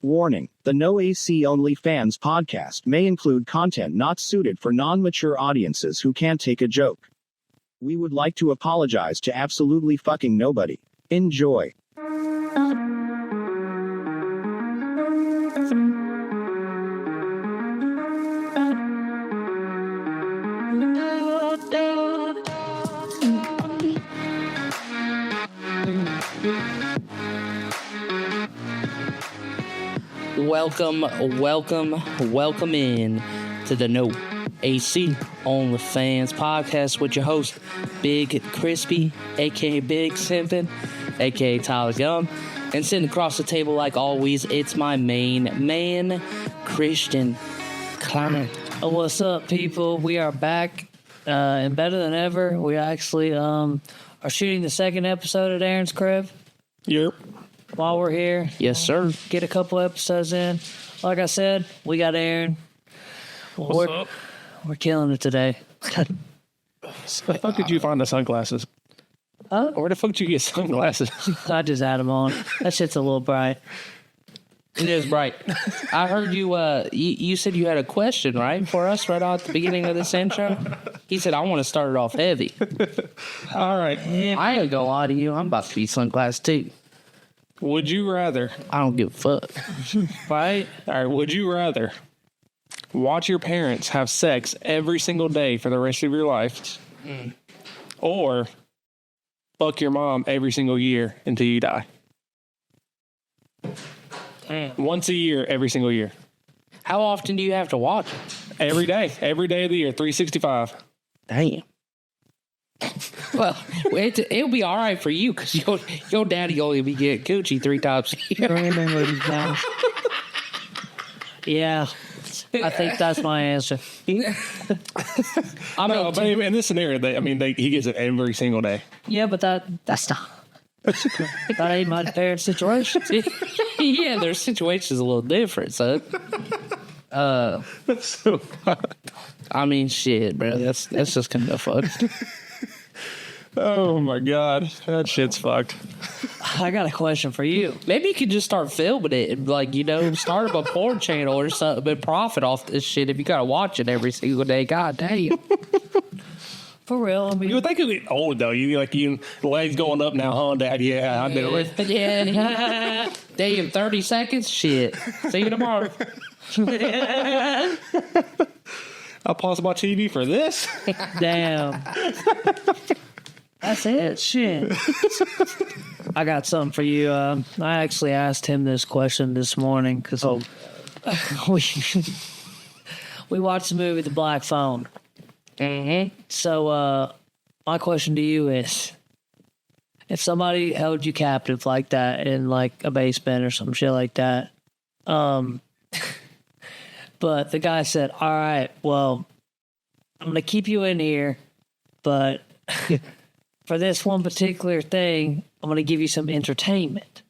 Warning: the No AC-onlyfans podcast may include content not suited for non-mature audiences who can't take a joke. We would like to apologize to absolutely fucking nobody. Enjoy. Welcome in to the No AC-onlyfans podcast with your host, Big Crispy, aka Big Simpin, aka Tyler Gum, and sitting across the table like always, it's my main man, Christian Connor. What's up, people? We are back and better than ever. We actually are shooting the second episode at Aaron's crib. Yep. While we're here, Yes, sir. get a couple episodes in. Like I said, we got Aaron. What's up? We're killing it today. Where the fuck did you find the sunglasses? Where the fuck did you get sunglasses? I just had them on. That shit's a little bright. It is bright. I heard you, you said you had a question, right, for us right at the beginning of this intro? He said, I want to start it off heavy. All right. I ain't gonna lie to you. I'm about to be sunglasses too. Would you rather? I don't give a fuck. Right? All right. Would you rather watch your parents have sex every single day for the rest of your life, or fuck your mom every single year until you die? Once a year, every single year. How often do you have to watch it? Every day of the year, 365. Damn. Well, it'll be all right for you because your daddy only be getting coochie 3 times a year. Yeah, I think that's my answer. But in this scenario, he gets it every single day. Yeah, but that's not. That ain't my parents' situation. Yeah, their situation's a little different, son. That's so fun. I mean, shit, bro. That's just kind of fucked. Oh my god, that shit's fucked. I got a question for you. Maybe you could just start filming it and, start up a porn channel or something and profit off this shit if you gotta watch it every single day. God damn. For real, I mean, You would think it'd be old though. The legs going up now, huh, Dad? Yeah, I've been with. Yeah. Damn, 30 seconds? Shit. See you tomorrow. I'll pause my TV for this. damn. That's it. Shit. I got something for you. I actually asked him this question this morning because we watched the movie The Black Phone. Mm-hmm. So my question to you is, if somebody held you captive like that in like a basement or some shit like that, but the guy said, all right, well, I'm going to keep you in here, but for this one particular thing, I'm going to give you some entertainment.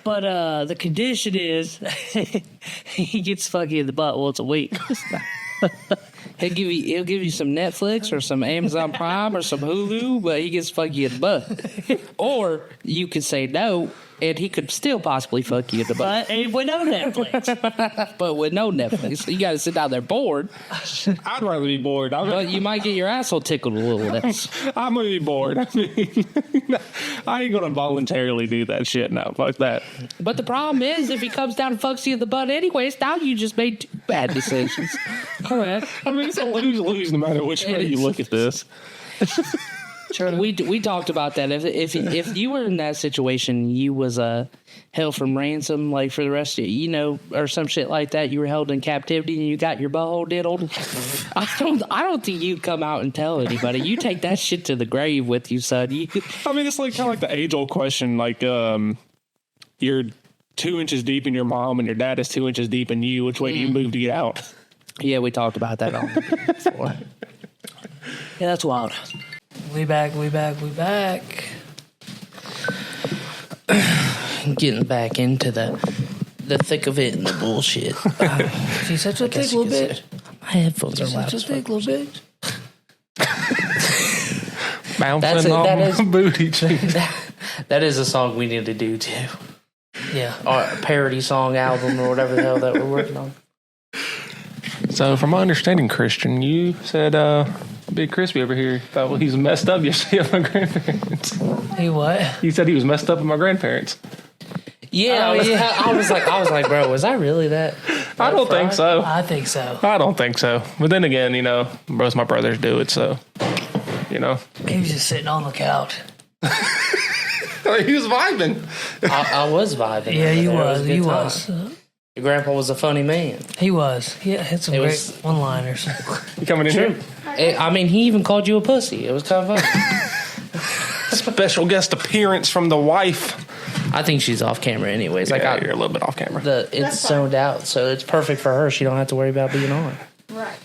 But the condition is he gets fucky in the butt once a week. He'll give you some Netflix or some Amazon Prime or some Hulu, but he gets fucky in the butt. Or you could say no, and he could still possibly fuck you in the butt. But with no Netflix. But with no Netflix, you got to sit down there bored. I'd rather be bored. But you might get your asshole tickled a little less. I'm gonna be bored. I ain't gonna voluntarily do that shit. No, fuck that. But the problem is, if he comes down and fucks you in the butt anyways, now you just made 2 bad decisions. Correct. It's a lose-lose no matter which way you look at this. Sure. We talked about that. If you were in that situation, you was held from ransom, like for the rest of or some shit like that. You were held in captivity and you got your butthole diddled. I don't think you'd come out and tell anybody. You take that shit to the grave with you, son. It's like kind of like the age-old question, like you're 2 inches deep in your mom and your dad is 2 inches deep in you. Which way do you move to get out? Yeah, we talked about that on before. Yeah, that's wild. We back. Getting back into the thick of it and the bullshit. She's such a thick little bitch. My headphones are loud. Such a thick little bitch. Bouncing on booty cheeks. That is a song we need to do too. Yeah. Or a parody song album or whatever the hell that we're working on. So, from my understanding, Christian, you said Big Crispy over here thought he was messed up yesterday with my grandparents. He what? He said he was messed up with my grandparents. Yeah, I was like, bro, was I really that I don't think so. I think so. I don't think so. But then again, both my brothers do it, so, He was just sitting on the couch. He was vibing. I was vibing. Yeah, you was. He You was. Your grandpa was a funny man. He was. He had some great one-liners. You coming in here? He even called you a pussy. It was kind of funny. Special guest appearance from the wife. I think she's off camera anyways. You're a little bit off camera. It's zoned out, so it's perfect for her. She don't have to worry about being on. Right.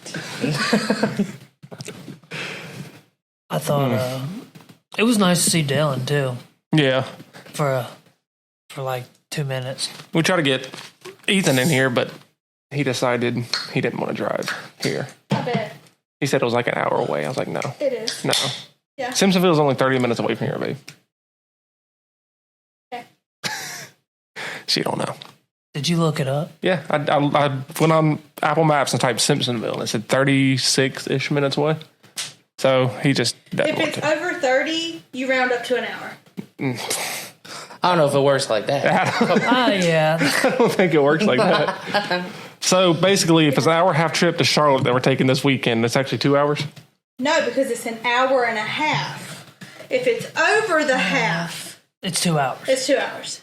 I thought it was nice to see Dylan too. Yeah. For like 2 minutes. We tried to get Ethan in here, but he decided he didn't want to drive here. I bet. He said it was like an hour away. I was like, no. It is. No. Yeah. Simpsonville is only 30 minutes away from here, babe. Okay. She don't know. Did you look it up? Yeah, I went on Apple Maps and typed Simpsonville, and it said 36-ish minutes away. So he just doesn't want If it's to. over 30, you round up to an hour. I don't know if it works like that. Yeah. I don't think it works like that. So basically, if it's an hour and a half trip to Charlotte that we're taking this weekend, it's actually 2 hours? No, because it's an hour and a half. If it's over the half, It's 2 hours. it's 2 hours.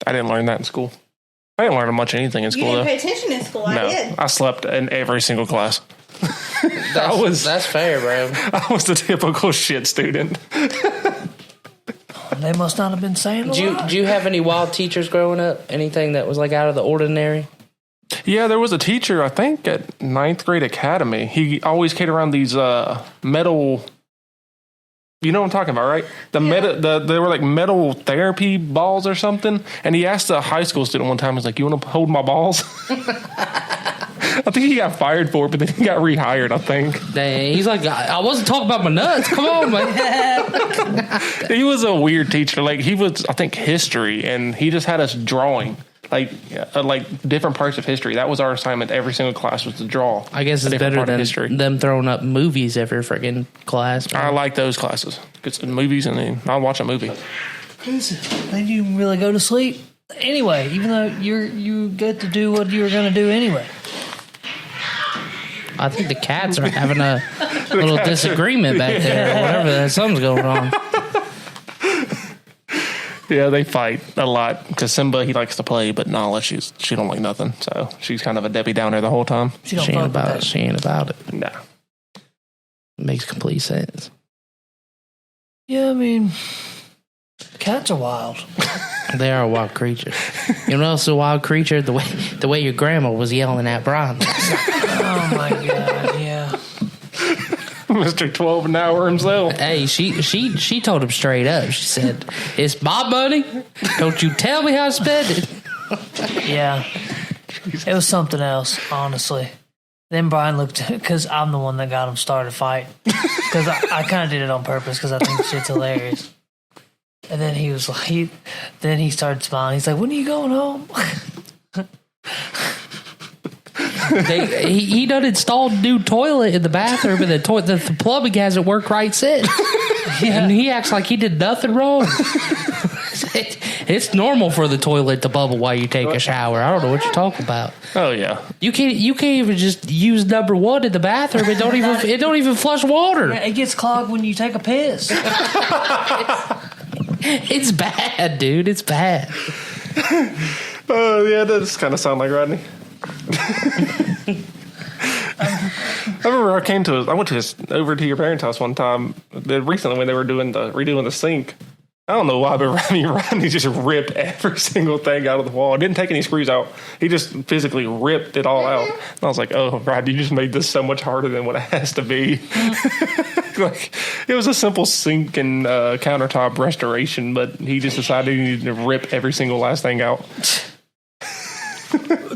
I didn't learn that in school. I didn't learn much of anything in You school, didn't though. pay attention in school. I No, did. I slept in every single class. That's fair, bro. I was the typical shit student. They must not have been saying a lot. Do you have any wild teachers growing up? Anything that was like out of the ordinary? Yeah, there was a teacher, I think, at 9th grade academy. He always carried around these metal. You know what I'm talking about, right? They were like metal therapy balls or something. And he asked a high school student one time, he's like, "You want to hold my balls?" I think he got fired for it, but then he got rehired, I think. Dang, he's like, I wasn't talking about my nuts. Come on, man. He was a weird teacher. Like, he was, I think, history, and he just had us drawing. Like different parts of history. That was our assignment. Every single class was to draw. I guess it's better than them throwing up movies every freaking class. I like those classes. Get some movies, and then I'll watch a movie. Then you really go to sleep. Anyway, even though you get to do what you were going to do anyway. I think the cats are having a little disagreement back there or whatever. Something's going on. Yeah, they fight a lot because Simba, he likes to play, but Nala, she don't like nothing. So she's kind of a Debbie Downer the whole time. She ain't about it. She ain't about it. Nah. Makes complete sense. Yeah, I mean, cats are wild. They are wild creatures. You know, it's a wild creature. The way your grandma was yelling at Brian. Oh my god, yeah. Mr. 12 an hour himself. Hey, she told him straight up. She said, "It's my money. Don't you tell me how to spend it." Yeah. It was something else, honestly. Then Brian looked, because I'm the one that got him started fighting. Because I kind of did it on purpose because I think the shit's hilarious. And then he was like, then he started smiling. He's like, "When are you going home?" He done installed a new toilet in the bathroom, and the plumbing hasn't worked right since. Yeah. And he acts like he did nothing wrong. It's normal for the toilet to bubble while you take a shower. I don't know what you're talking about. Oh yeah, you can't even just use number one in the bathroom. It don't even flush water. It gets clogged when you take a piss. It's bad, dude. It's bad. Oh yeah, that does kind of sound like Rodney. I remember I went over to your parents' house one time recently when they were redoing the sink. I don't know why, but Rodney just ripped every single thing out of the wall. Didn't take any screws out. He just physically ripped it all out. And I was like, "Oh, Rodney, you just made this so much harder than what it has to be." Like, it was a simple sink and countertop restoration, but he just decided he needed to rip every single last thing out.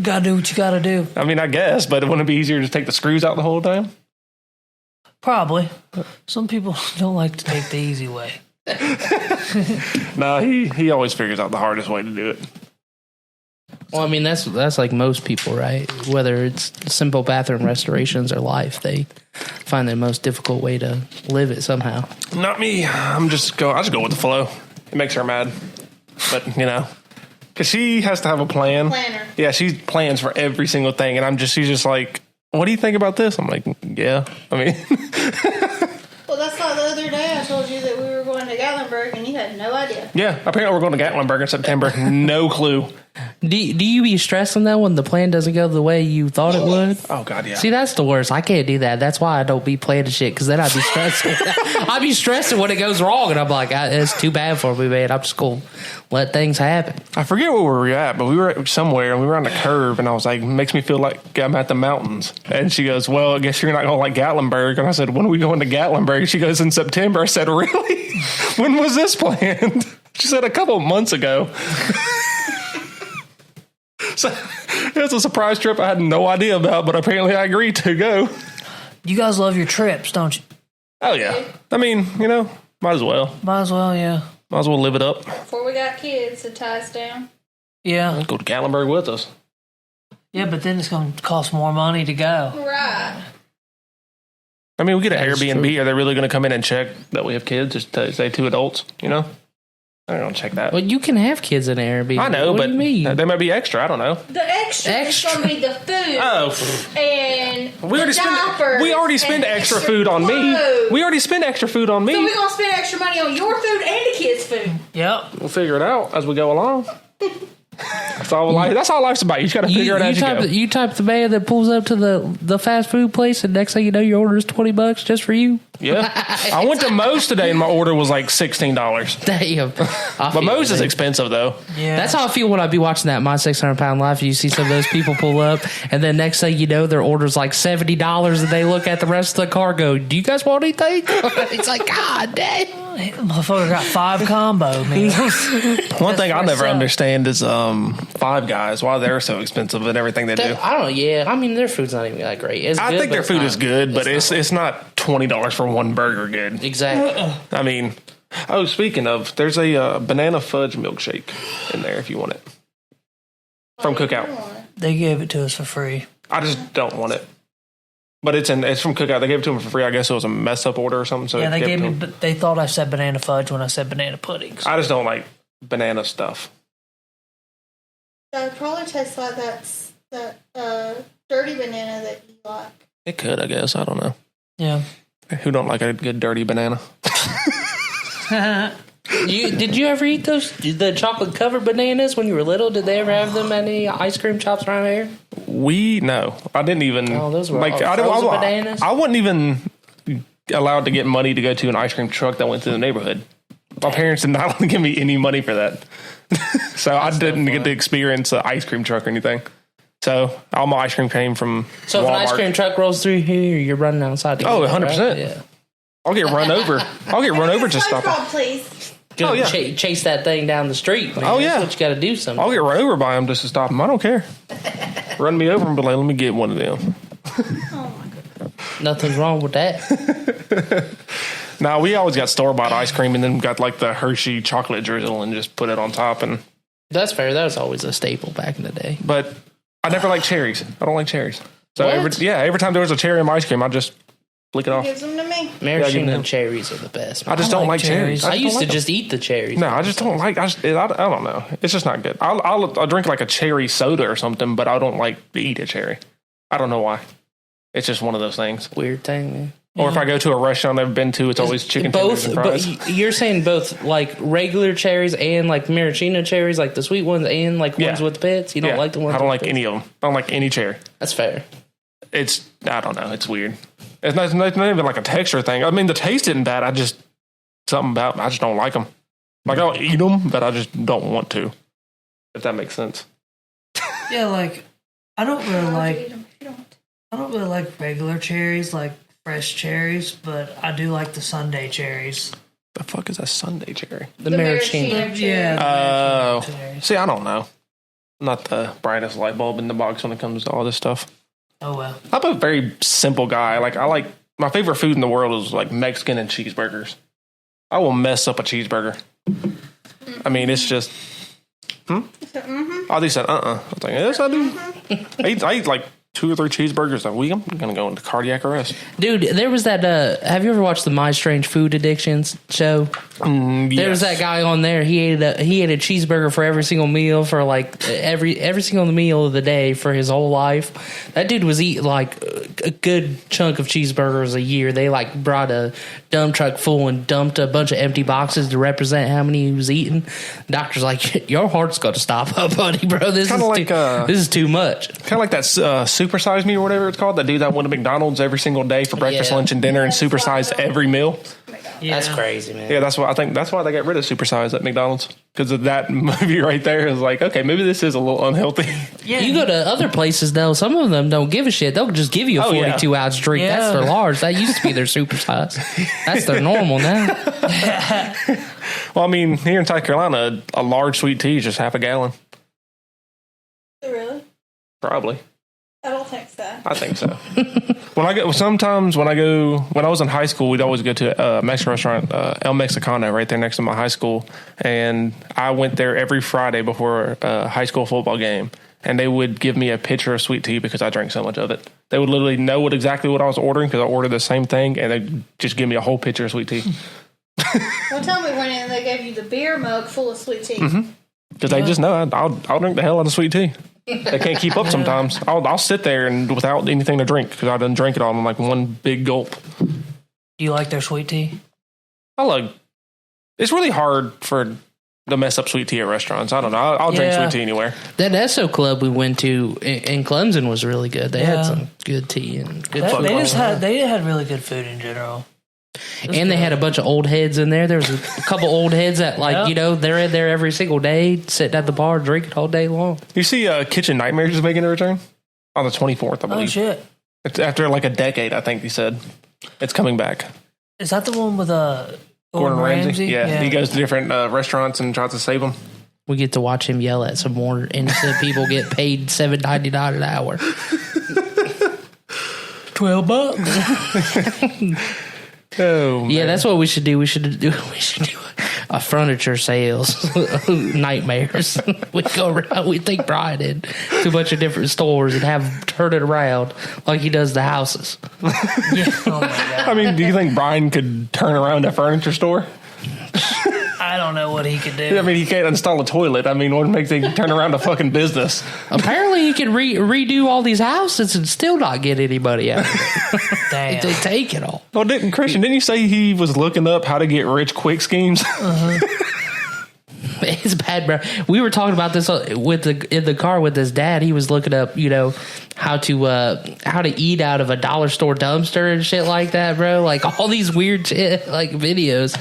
Gotta do what you gotta do. I mean, I guess, but it wouldn't be easier to take the screws out the whole time? Probably. Some people don't like to take the easy way. No, he always figures out the hardest way to do it. Well, I mean, that's like most people, right? Whether it's simple bathroom restorations or life, they find the most difficult way to live it somehow. Not me. I just go with the flow. It makes her mad. But, because she has to have a plan. Planner. Yeah, she plans for every single thing. And she's just like, what do you think about this? I'm like, yeah. I mean. Well, that's like the other day I told you that we were going to Gatlinburg and you had no idea. Yeah, apparently we're going to Gatlinburg in September. No clue. Do you be stressing that when the plan doesn't go the way you thought it would? Oh, God, yeah. See, that's the worst. I can't do that. That's why I don't be planning shit, because then I'd be stressing. I'd be stressing when it goes wrong, and I'm like, it's too bad for me, man. I'm just going to let things happen. I forget where we were at, but we were somewhere, and we were on a curve, and I was like, makes me feel like I'm at the mountains. And she goes, well, I guess you're not going to like Gatlinburg. And I said, when are we going to Gatlinburg? She goes, in September. I said, really? When was this planned? She said, a couple of months ago. So it was a surprise trip I had no idea about, but apparently I agreed to go. You guys love your trips, don't you? Oh, yeah. I mean, might as well. Might as well, yeah. Might as well live it up. Before we got kids to tie us down. Yeah. Go to Gatlinburg with us. Yeah, but then it's going to cost more money to go. Right. I mean, we get an That is Airbnb. true. Are they really going to come in and check that we have kids? Just to say 2 adults, I don't check that. Well, you can have kids in Airbnb. I know, what but do you mean? they might be extra. I don't know. The extra is going to be the food. Oh, And we already spend and extra food on me. clothes. We already spend extra food on me. So we're going to spend extra money on your food and the kids' food. Yep. We'll figure it out as we go along. That's all life's about. You just got to figure it out as you go. You type the man that pulls up to the fast food place, and next thing you know, your order is $20 just for you. Yeah, I went to Moe's today, and my order was like $16. Damn. But Moe's is expensive though. Yeah. That's how I feel when I be watching that My 600 Pound Life. You see some of those people pull up, and then next thing you know, their order's like $70, and they look at the rest of the car, go, "Do you guys want anything?" It's like, God dang. Motherfucker got 5 combo, man. One thing I never up. understand is Five Guys, why they're so expensive and everything they do. I don't know. Yeah, I mean, their food's not even that great. It's I good, think their but food is good, but not. it's not $20 for one burger good. Exactly. I mean, speaking of, there's a banana fudge milkshake in there if you want it. From Cookout. They gave it to us for free. I just don't want it. But it's from Cookout. They gave it to me for free. I guess it was a mess up order or something. So Yeah, they it gave to me. them. But they thought I said banana fudge when I said banana puddings. I just don't like banana stuff. That would probably taste like that dirty banana that you like. It could, I guess. I don't know. Yeah. Who don't like a good dirty banana? Did you ever eat the chocolate covered bananas when you were little? Did they ever have them at any ice cream shops around here? No, I didn't even. Oh, those were like all I frozen bananas? I wasn't even allowed to get money to go to an ice cream truck that went through the neighborhood. My parents did not give me any money for that, so I didn't get to experience an ice cream truck or anything. So all my ice cream came from So Walmart. if an ice cream truck rolls through here, you're running outside. To Oh, get it, 100%. right? Yeah. I'll get run over. Just stop. Please. Go Oh, yeah. chase that thing down the street. Man. Oh, yeah. That's what you got to do. Sometimes. I'll get run over by them just to stop them. I don't care. Run me over and be like, let me get one of them. Nothing's wrong with that. Now, we always got store-bought ice cream and then got like the Hershey chocolate drizzle and just put it on top. That's fair. That was always a staple back in the day. But I never liked cherries. I don't like cherries. So What? every time there was a cherry in my ice cream, I just flick it off. Gives them to me. Maraschino them. cherries are the best. I just don't like cherries. I just used don't to like just eat the cherries. them. No, I just don't like. I don't know. It's just not good. I'll drink like a cherry soda or something, but I don't like to eat a cherry. I don't know why. It's just one of those things. Weird thing. Man. Or if I go to a restaurant I've been to, it's always chicken tenders and fries. But you're saying both like regular cherries and like maraschino cherries, like the sweet ones and like ones with pits. You don't like the ones. I don't with like pits? any of them. I don't like any cherry. That's fair. I don't know. It's weird. It's not even like a texture thing. I mean, the taste isn't bad. I just don't like them. Like I'll eat them, but I just don't want to. If that makes sense. Yeah, like I don't really like regular cherries, like fresh cherries, but I do like the Sunday cherries. The fuck is a Sunday cherry? The maraschino. Yeah. the Oh, maraschino cherries. see, I don't know. I'm not the brightest light bulb in the box when it comes to all this stuff. Oh well. I'm a very simple guy. Like I like My favorite food in the world is like Mexican and cheeseburgers. I will mess up a cheeseburger. I mean, it's just. Audie said, I was like, yes, I do. I eat like 2 or 3 cheeseburgers a week. I'm going to go into cardiac arrest. Dude, there was that, have you ever watched the My Strange Food Addictions show? Yes. There was that guy on there. He ate a cheeseburger for every single meal for like every single meal of the day for his whole life. That dude was eating like a good chunk of cheeseburgers a year. They like brought a dump truck full and dumped a bunch of empty boxes to represent how many he was eating. The doctor's like, your heart's got to stop up, buddy, bro. This is too much. Kind of like that Supersize Me or whatever it's called. That dude that went to McDonald's every single day for breakfast, lunch, and dinner and supersized every meal. Yeah. That's crazy, man. Yeah, that's why they got rid of Supersize at McDonald's, because of that movie right there. Is like, okay, maybe this is a little unhealthy. Yeah, you go to other places though. Some of them don't give a shit. They'll just give you a 42 ounce drink. Yeah. That's their large. That used to be their supersize. That's their normal now. Well, I mean, here in South Carolina, a large sweet tea is just half a gallon. Really? Probably. I don't think so. I think so. When I was in high school, we'd always go to a Mexican restaurant, El Mexicano, right there next to my high school. And I went there every Friday before a high school football game. And they would give me a pitcher of sweet tea because I drank so much of it. They would literally know exactly what I was ordering because I ordered the same thing. And they'd just give me a whole pitcher of sweet tea. One time we went in and they gave you the beer mug full of sweet tea. Because they just know I'll drink the hell out of sweet tea. They can't keep up sometimes. I'll sit there and without anything to drink because I didn't drink it all in like one big gulp. Do you like their sweet tea? It's really hard to mess up sweet tea at restaurants. I don't know. I'll drink sweet tea anywhere. That Esso Club we went to in Clemson was really good. They had some good tea and good food. They had really good food in general. And they had a bunch of old heads in there. There was a couple old heads that, they're in there every single day, sitting at the bar, drinking all day long. You see Kitchen Nightmares is making a return? On the 24th, I believe. Oh, shit. It's after like a decade, I think he said. It's coming back. Is that the one with Gordon Ramsay? Yeah, he goes to different restaurants and tries to save them. We get to watch him yell at some more innocent people get paid $7.99 an hour. $12. Oh, man. Yeah, that's what we should do. We should do a furniture sales nightmares. We go around. We take Brian in to a bunch of different stores and have him turn it around like he does the houses. Yeah. Oh my God. I mean, do you think Brian could turn around a furniture store? I don't know what he could do. I mean, he can't install a toilet. I mean, what makes him turn around a fucking business? Apparently, he can redo all these houses and still not get anybody out of it. Damn. They take it all. Well, didn't you say he was looking up how to get rich quick schemes? It's bad, bro. We were talking about this in the car with his dad. He was looking up, how to eat out of a dollar store dumpster and shit like that, bro. Like all these weird shit, like videos.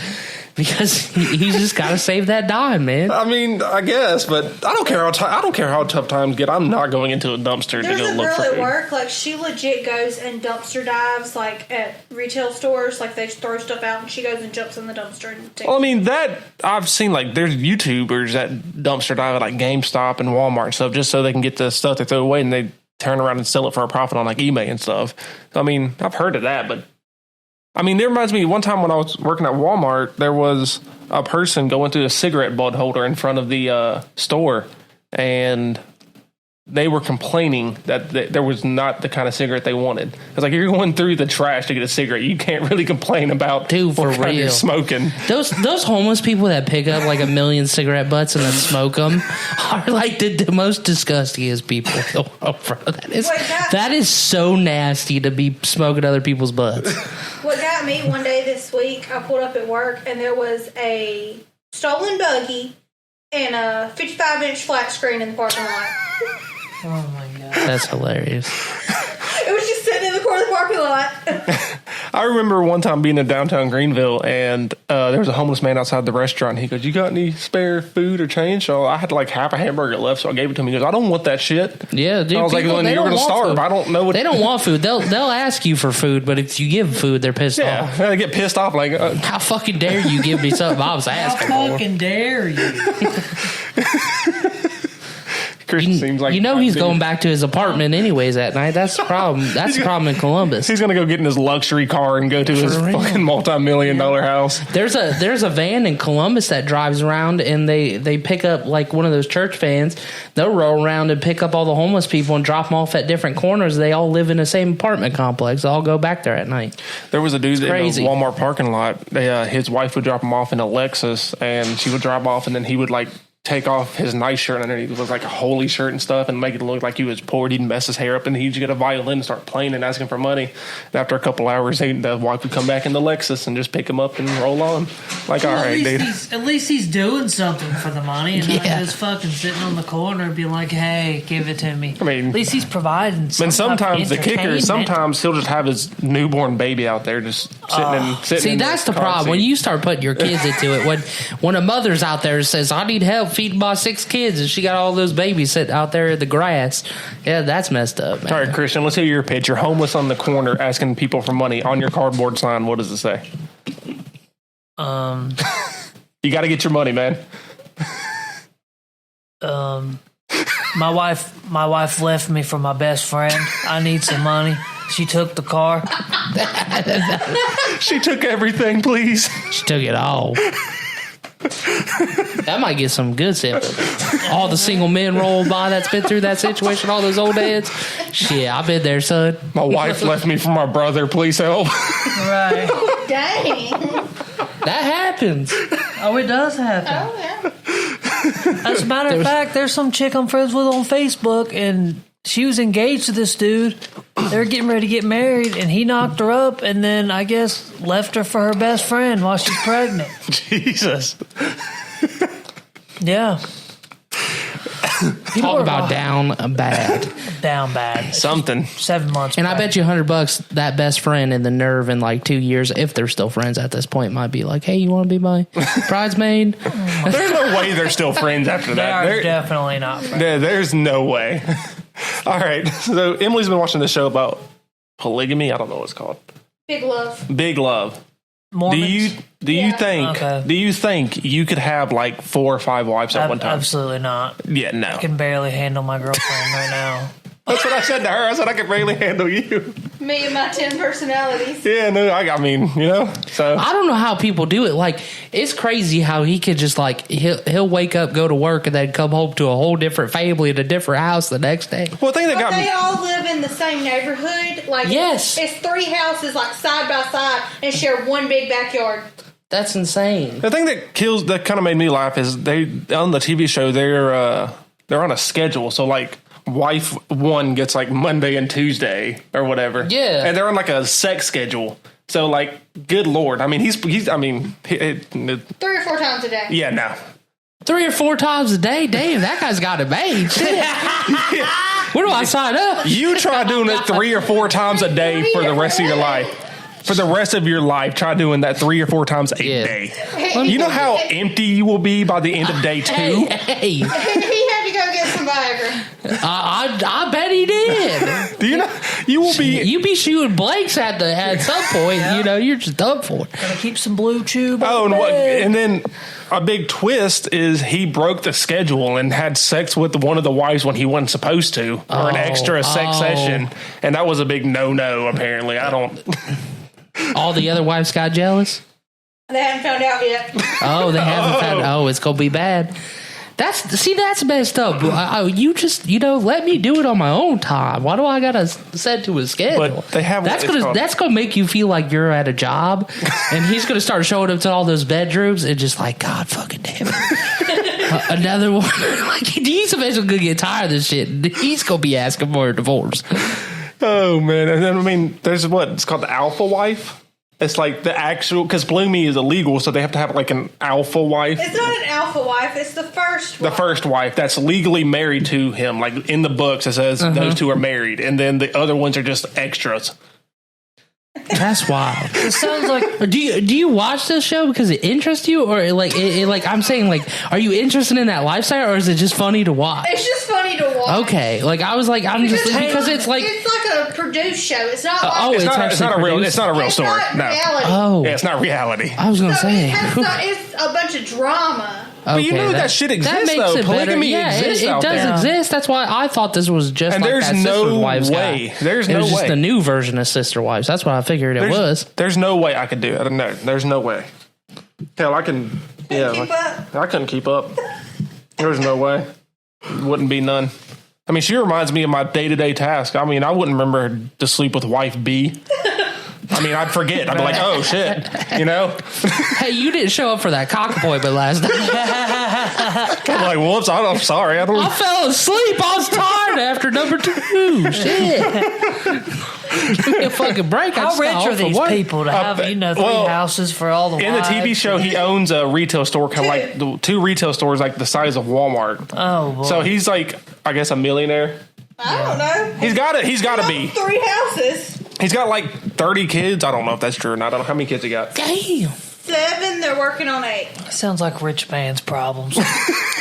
Because he's just got to save that dime, man. I mean, I guess, but I don't care how tough times get. I'm not going into a dumpster to go look for food. At work, like she legit goes and dumpster dives, like at retail stores, like they throw stuff out, and she goes and jumps in the dumpster and takes. Well, I mean that I've seen like there's YouTubers that dumpster dive at like GameStop and Walmart and stuff just so they can get the stuff they throw away and they turn around and sell it for a profit on like eBay and stuff. I mean, I've heard of that, but. I mean, that reminds me, one time when I was working at Walmart, there was a person going through a cigarette butt holder in front of the store, and they were complaining that there was not the kind of cigarette they wanted. It's like, if you're going through the trash to get a cigarette, you can't really complain about what kind you're smoking. Those homeless people that pick up like 1 million cigarette butts and then smoke them are like the most disgustingest people. That is so nasty to be smoking other people's butts. What got me one day this week, I pulled up at work and there was a stolen buggy and a 55-inch flat screen in the parking lot. Oh my God. That's hilarious. It was just sitting in the corner of the parking lot. I remember one time being in downtown Greenville and there was a homeless man outside the restaurant. He goes, "You got any spare food or change?" So I had like half a hamburger left, so I gave it to him. He goes, "I don't want that shit." Yeah, dude. I was like, "Well, you're going to starve." Food. I don't know what they don't want food. They'll ask you for food, but if you give food, they're pissed off. Yeah, they get pissed off. Like, how fucking dare you give me something I was asking for? How fucking dare you? Christian seems like he's going back to his apartment anyways that night. That's the problem. That's the problem in Columbus. He's gonna go get in his luxury car and go to his fucking multi-million-dollar house. There's a van in Columbus that drives around, and they pick up like one of those church vans. They'll roll around and pick up all the homeless people and drop them off at different corners. They all live in the same apartment complex. They all go back there at night. There was a dude in a Walmart parking lot. His wife would drop him off in a Lexus, and she would drive off, and then he would like take off his nice shirt underneath. It was like a holy shirt and stuff, and make it look like he was poor. He'd mess his hair up, and he'd get a violin and start playing and asking for money. And after a couple hours, the wife would come back in the Lexus and just pick him up and roll on. Like, all right, dude. At least he's doing something for the money, and not just fucking sitting on the corner and being like, "Hey, give it to me." I mean, at least he's providing. And sometimes the kicker is sometimes he'll just have his newborn baby out there just sitting. See, that's the problem. When you start putting your kids into it, when a mother's out there says, "I need help feeding my 6 kids," and she got all those babies sitting out there in the grass, yeah, that's messed up, man. All right, Christian, let's hear your pitch. You're homeless on the corner asking people for money. On your cardboard sign, what does it say? You got to get your money, man. My wife left me for my best friend. I need some money. She took the car. She took everything, please. She took it all. That might get some good sympathy. All the single men roll by that's been through that situation, all those old heads. Shit, I've been there, son. My wife left me for my brother. Please help. Right. Dang. That happens. Oh, it does happen. Oh, yeah. As a matter of fact, there's some chick I'm friends with on Facebook, and she was engaged to this dude. They're getting ready to get married, and he knocked her up, and then I guess left her for her best friend while she's pregnant. Jesus. Yeah. Talk about down bad. Down bad. Something. 7 months. And I bet you $100 that best friend and the nerve in like 2 years, if they're still friends at this point, might be like, "Hey, you want to be my bridesmaid?" There's no way they're still friends after that. They're definitely not friends. There's no way. All right. So Emily's been watching this show about polygamy. I don't know what it's called. Big love. Big love. Mormons? Do you think you could have like 4 or 5 wives at one time? Absolutely not. Yeah, no. I can barely handle my girlfriend right now. That's what I said to her. I said I could barely handle you. Me and my 10 personalities. Yeah, no, I mean, you know. So I don't know how people do it. Like, it's crazy how he could just like he'll wake up, go to work, and then come home to a whole different family in a different house the next day. Well, the thing that But got they me. all live in the same neighborhood. Like, Yes. it's 3 houses like side by side and share one big backyard. That's insane. The thing that kind of made me laugh is they on the TV show they're on a schedule. So like wife 1 gets like Monday and Tuesday or whatever. Yeah, and they're on like a sex schedule. So like, good Lord, I mean he's 3 or 4 times a day. Yeah, no. 3 or 4 times a day. Damn, that guy's got it made. Shit. Where do I sign up? You try doing it 3 or 4 times a day for the rest of your life. For the rest of your life, try doing that 3 or 4 times a day. You know how empty you will be by the end of day 2? Hey. He had to go get some Viagra. I bet he did. Do you know? You will be. You be shooting blanks at some point. You know, you're just done for it. Gotta keep some blue chew. And then a big twist is he broke the schedule and had sex with one of the wives when he wasn't supposed to, or an extra sex session, and that was a big no. Apparently, I don't. All the other wives got jealous? They haven't found out yet. Oh, they haven't found out. Oh, it's going to be bad. That's messed up. You just, let me do it on my own time. Why do I got to set to a schedule? But they have that's gonna make you feel like you're at a job, and he's going to start showing up to all those bedrooms and just like, God fucking damn it. Another one. Like, he's eventually going to get tired of this shit. He's going to be asking for a divorce. Oh, man. And then, I mean, there's it's called the alpha wife. It's like the actual, because polygamy is illegal, so they have to have like an alpha wife. It's not an alpha wife, it's the first wife. The first wife that's legally married to him. Like in the books, it says those 2 are married, and then the other ones are just extras. That's wild. It sounds like. Do you watch this show because it interests you, or like I'm saying, like, are you interested in that lifestyle, or is it just funny to watch? It's just funny to watch. Okay, like I was like, I'm just because it's like it's like a produced show. It's not like oh, It's not a real. It's not a real it's story. not No. reality. Oh, Yeah, it's not reality. I was gonna So say. it's a bunch of drama. But you know that shit exists, makes though. it Polygamy better. Yeah, exists it out does there. exist. That's why I thought this was just And like there's that no Sister Wives way. guy. There's it no was just way. the new version of Sister Wives. That's what I figured it was. There's no way I could do it. No, there's no way. Hell, I can. Yeah, Keep up. I couldn't keep up. There's no way. Wouldn't be none. I mean, she reminds me of my day-to-day task. I mean, I wouldn't remember to sleep with wife B. I mean, I'd forget. I'd be like, oh, shit. You know? Hey, you didn't show up for that cock appointment last night. I'm like, whoops, I'm sorry. I don't. I fell asleep. I was tired after number 2. Shit. Give me a fucking break. I How just rich got are off from these work. people to have, 3 well, houses for all the In the TV wives? show, he owns a retail store, kind of like the 2 retail stores, like the size of Walmart. Oh, boy. So he's like, I guess, a millionaire. I don't know. He's got it. He's got to be. 3 houses. He's got like 30 kids. I don't know if that's true or not. I don't know how many kids he got. Damn. 7. They're working on 8. Sounds like rich man's problems.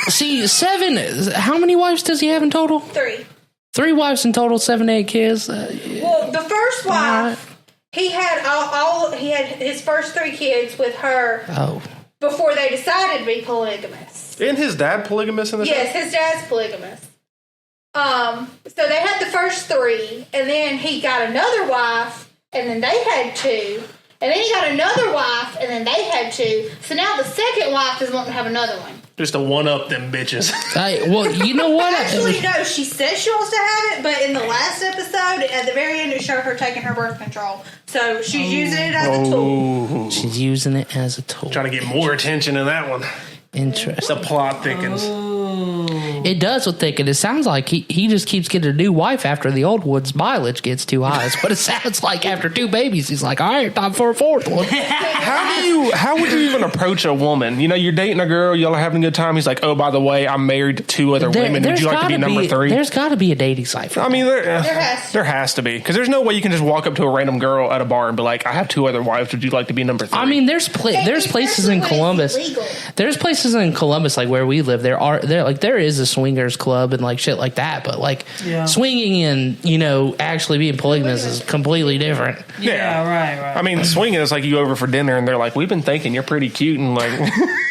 See, 7. How many wives does he have in total? 3. 3 wives in total, 7 to 8 kids. Well, the first wife, he had he had his first 3 kids with her Oh. before they decided to be polygamous. Isn't his dad polygamous in the Yes, his dad's polygamous. So they had the first 3, and then he got another wife, and then they had 2, and then he got another wife, and then they had 2. So now the second wife is wanting to have another one. Just to one-up them bitches. Hey, well, you know what? Actually, no, she says she wants to have it, but in the last episode, at the very end, it showed her taking her birth control. So she's using it as a tool. She's using it as a tool. Trying to get more attention in that one. Interesting. The plot thickens. It does what thinking. It sounds like he just keeps getting a new wife after the old one's mileage gets too high. It's what it sounds like after 2 babies. He's like, all right, time for a 4th one. How would you even approach a woman? You know, you're dating a girl, y'all are having a good time. He's like, oh, by the way, I'm married to 2 other women. Would you like to be number 3? There's got to be a dating site for I mean, there has has to be. Because there's no way you can just walk up to a random girl at a bar and be like, I have 2 other wives. Would you like to be number 3? I mean, there's places in Columbus. There's places in Columbus, like where we live. There is a swingers club and like shit like that. But like swinging and actually being polygamous is completely different. Yeah, right. I mean, swinging is like you over for dinner and they're like, we've been thinking you're pretty cute and like.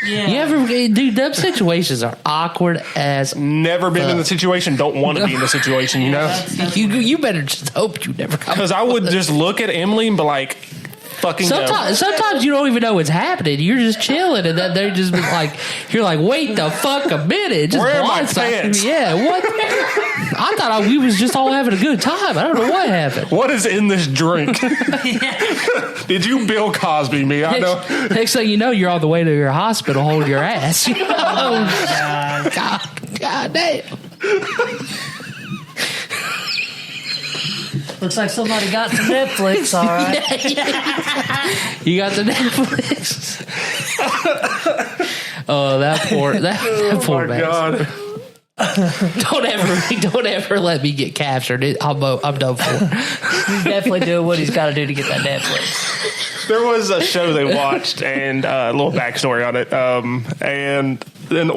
Yeah. You ever, dude? Them situations are awkward as. Never been in the situation. Don't want to be in the situation. You know. You better just hope you never come. Because I would just look at Emily and be like, fucking go. Sometimes you don't even know what's happening. You're just chilling, and then they're just like, you're like, wait the fuck a minute. Just Where are my blindside me. pants? Yeah, what? I thought we was just all having a good time. I don't know what happened. What is in this drink? Did you Bill Cosby me? I know. Next thing you know, you're on the way to your hospital holding your ass. Oh, God damn. Looks like somebody got the Netflix, all right. You got the Netflix. Oh, that poor Oh my God. Don't ever let me get captured. I'm done for. He's definitely doing what he's got to do to get that Netflix. There was a show they watched and a little backstory on it. And then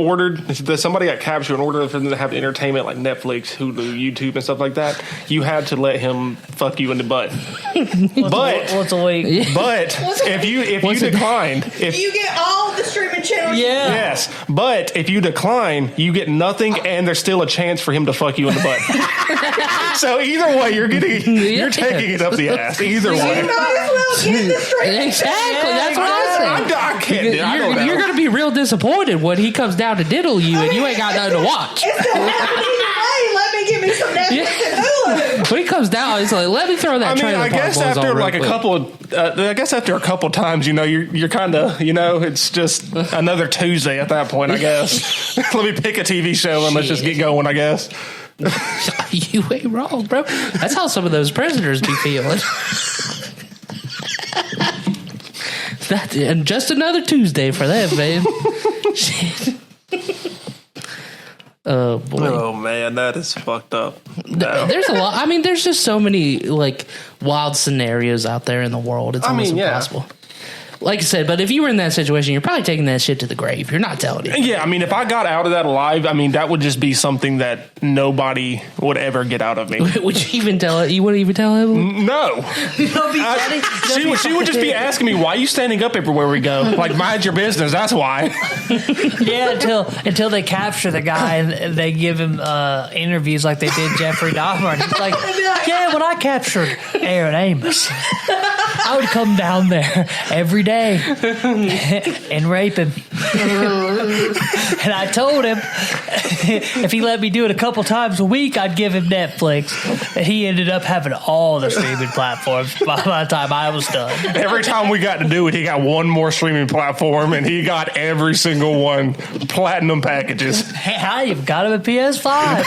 somebody got captured in order for them to have entertainment like Netflix, Hulu, YouTube, and stuff like that. You had to let him fuck you in the butt. Once a week. But if you declined, You get all the streaming channels. Yeah. yes, but if you decline, you get nothing, and there's still a chance for him to fuck you in the butt. So either way, you're taking it up the ass. Either You way. might as well get the streaming Exactly. That's what I said. I can't. I don't know. You're going to be real disappointed when he comes down to diddle you and you ain't got nothing to watch. It's still happening either way. Let me give me some Netflix and Hulu. When he comes down, it's like, let me throw that trailer I park guess Boys on after real like a couple times, you're kind of, it's just another Tuesday at that point, I guess. Let me pick a TV show and let's just get going, I guess. You ain't wrong, bro. That's how some of those prisoners be feeling. And just another Tuesday for them, man. Shit. Oh boy. Oh man, that is fucked up. No. There's a lot. I mean, there's just so many like wild scenarios out there in the world. It's almost impossible. like I said, but if you were in that situation, you're probably taking that shit to the grave. You're not telling it. Yeah, I mean, if I got out of that alive, I mean, that would just be something that nobody would ever get out of me. Would you even tell it? You wouldn't even tell him? No. Don't be funny. She would just be asking me, why are you standing up everywhere we go? Like, mind your business, that's why. Yeah, until they capture the guy and they give him interviews like they did Jeffrey Dahmer. And he's like, yeah, when I captured Aaron Amos, I would come down there every day and rape him. And I told him if he let me do it a couple times a week, I'd give him Netflix. And he ended up having all the streaming platforms by the time I was done. Every time we got to do it, he got one more streaming platform, and he got every single one platinum packages. Hey, I even got him a PS5.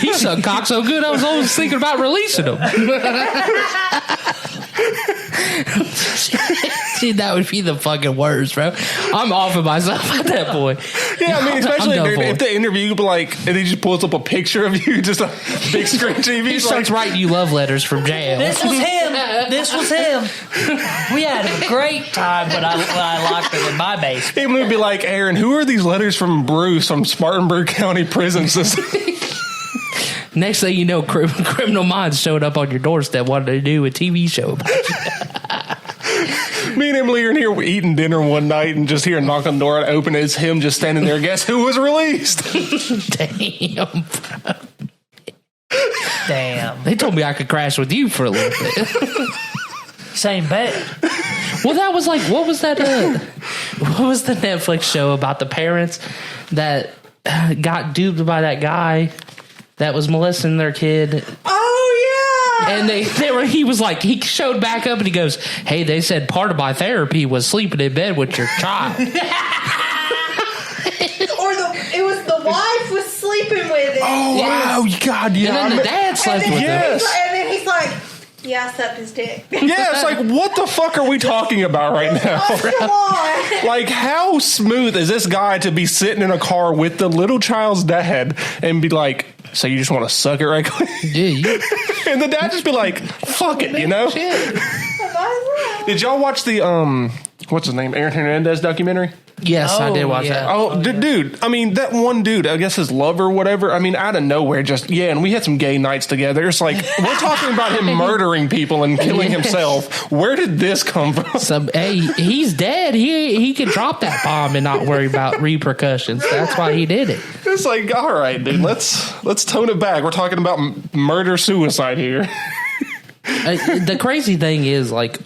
He sucked cock so good I was always thinking about releasing him. See, that would be the fucking worst, bro. I'm off of myself at that point. Yeah, I mean, especially if the interview, like, and he just pulls up a picture of you, just a big screen TV. He starts writing you love letters from jail. This was him. We had a great time when I locked him in my basement. He would be like, Aaron, who are these letters from Bruce from Spartanburg County Prison System? Next thing you know, Criminal Minds showed up on your doorstep wanting to do a TV show about you. Me and Emily are in here eating dinner one night and just hear a knock on the door and open it. It's him just standing there. Guess who was released? Damn, bro. Damn. They told me I could crash with you for a little bit. Same bed. Well, that was like, what was that? What was the Netflix show about the parents that got duped by that guy that was molesting their kid? Oh yeah. And he was like, he showed back up and he goes, "Hey, they said part of my therapy was sleeping in bed with your child." It was the wife was sleeping with him. Oh, wow. God, yeah. And then the dad slept with him. Yes. And then he's like, yeah, I sucked his dick. Yeah, it's like, what the fuck are we talking about right now? Come on. Like, how smooth is this guy to be sitting in a car with the little child's dad and be like, so you just want to suck it right quick? Yeah. And the dad just be like, fuck it, you know? Did y'all watch the, what's his name, Aaron Hernandez documentary? Yes, I did watch that. Oh, dude, I mean, that one dude, I guess his lover or whatever, I mean, out of nowhere, just, yeah, and we had some gay nights together. It's like, we're talking about him murdering people and killing himself. Where did this come from? Hey, he's dead. He could drop that bomb and not worry about repercussions. That's why he did it. It's like, all right, dude, let's tone it back. We're talking about murder-suicide here. The crazy thing is, like,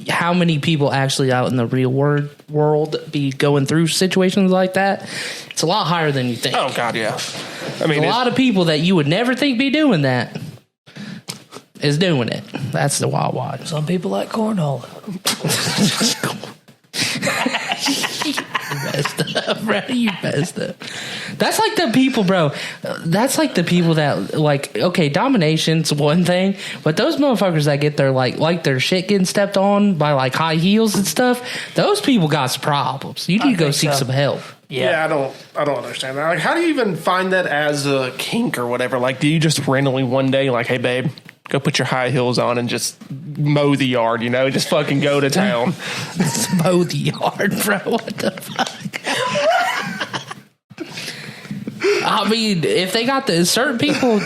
how many people actually out in the real world be going through situations like that? It's a lot higher than you think. Oh, God, yeah. I mean, a lot of people that you would never think be doing that is doing it. That's the wild watch. Some people like cornhole. You messed up, bro. You messed up. That's like the people, bro. That's like the people that, like, okay, domination's one thing, but those motherfuckers that get their like their shit getting stepped on by like high heels and stuff, those people got some problems. You need to go seek some help. Yeah, I don't understand that. Like, how do you even find that as a kink or whatever? Like, do you just randomly one day, like, hey, babe, go put your high heels on and just mow the yard, you know? Just fucking go to town. Mow the yard, bro. What the fuck? I mean, if they got certain people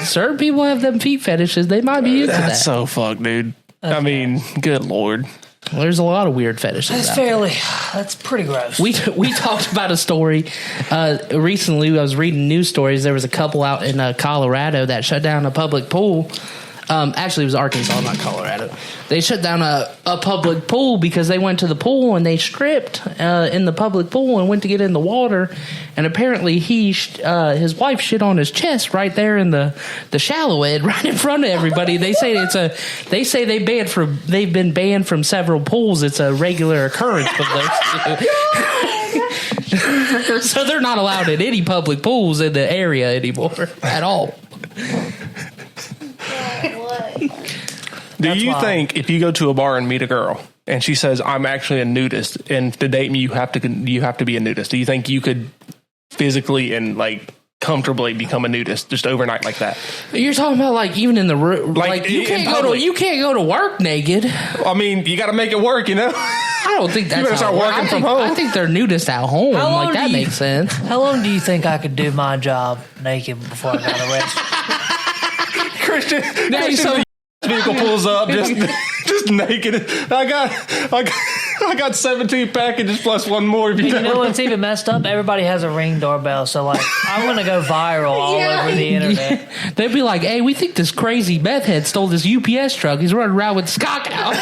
have them feet fetishes, they might be into that. That's so fucked, dude. I mean, good Lord. Well, there's a lot of weird fetishes. That's pretty gross. We talked about a story recently. I was reading news stories. There was a couple out in Colorado that shut down a public pool. Actually, it was Arkansas, not Colorado. They shut down a public pool because they went to the pool and they stripped in the public pool and went to get in the water. And apparently, his wife shit on his chest right there in the shallow end, right in front of everybody. They say they've been banned from several pools. It's a regular occurrence for those two. So they're not allowed in any public pools in the area anymore at all. Do you think if you go to a bar and meet a girl and she says, I'm actually a nudist, and to date me you have to be a nudist, do you think you could physically and like comfortably become a nudist just overnight like that. You're talking about like even in the room, like you can't go to work naked. I mean, you got to make it work, you know. I don't think that's you better start working from home. I think they're nudists at home. Like that makes sense. How long do you think I could do my job naked before I got arrested? Christian vehicle pulls up just naked. I got 17 packages plus one more. You know what's even messed up? Everybody has a Ring doorbell, so like I'm gonna go viral all over the internet. They'd be like, "Hey, we think this crazy meth head stole this UPS truck. He's running around with Scott out,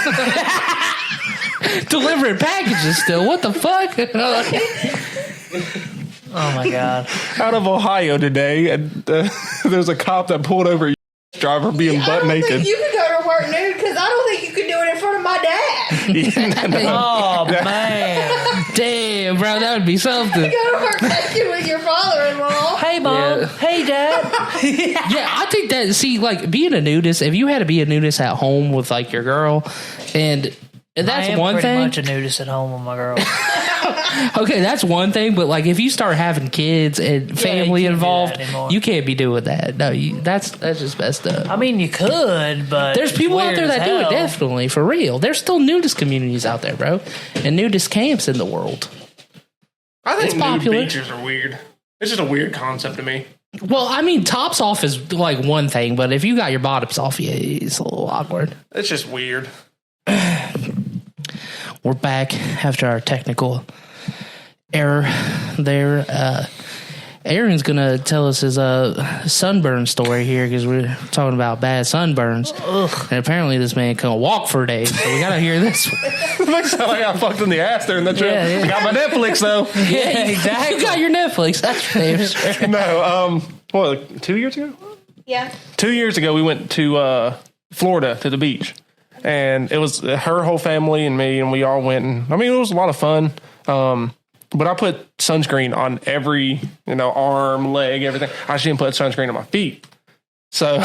delivering packages. Still, what the fuck?" Oh my god! Out of Ohio today, and there's a cop that pulled over a driver being butt naked. I don't think you could go to work nude because I don't think you could do it in front of my dad. Oh man! Damn, bro, that would be something. You go to work naked with your father-in-law. Hey mom. Yeah. Hey dad. Yeah, I think that. See, like being a nudist. If you had to be a nudist at home with like your girl, and that's one thing. I'm pretty much a nudist at home with my girl. Okay, that's one thing, but like if you start having kids and family involved, you can't be doing that. No, that's just messed up. I mean, you could, but there's people out there that do it, definitely, for real. There's still nudist communities out there, bro, and nudist camps in the world. I think nude beaches are weird. It's just a weird concept to me. Well, I mean, tops off is like one thing, but if you got your bottoms off, yeah, it's a little awkward. It's just weird. We're back after our technical error there. Aaron's gonna tell us his sunburn story here because we're talking about bad sunburns. Ugh. And apparently this man can't walk for days, so we gotta hear this one. Looks like I got fucked in the ass during the trip. I got my Netflix though. Yeah, exactly. You got your Netflix. That's fair. No, what, 2 years ago? Yeah. 2 years ago we went to Florida to the beach. And it was her whole family and me, and we all went. And I mean, it was a lot of fun. But I put sunscreen on every, arm, leg, everything. I just didn't put sunscreen on my feet. So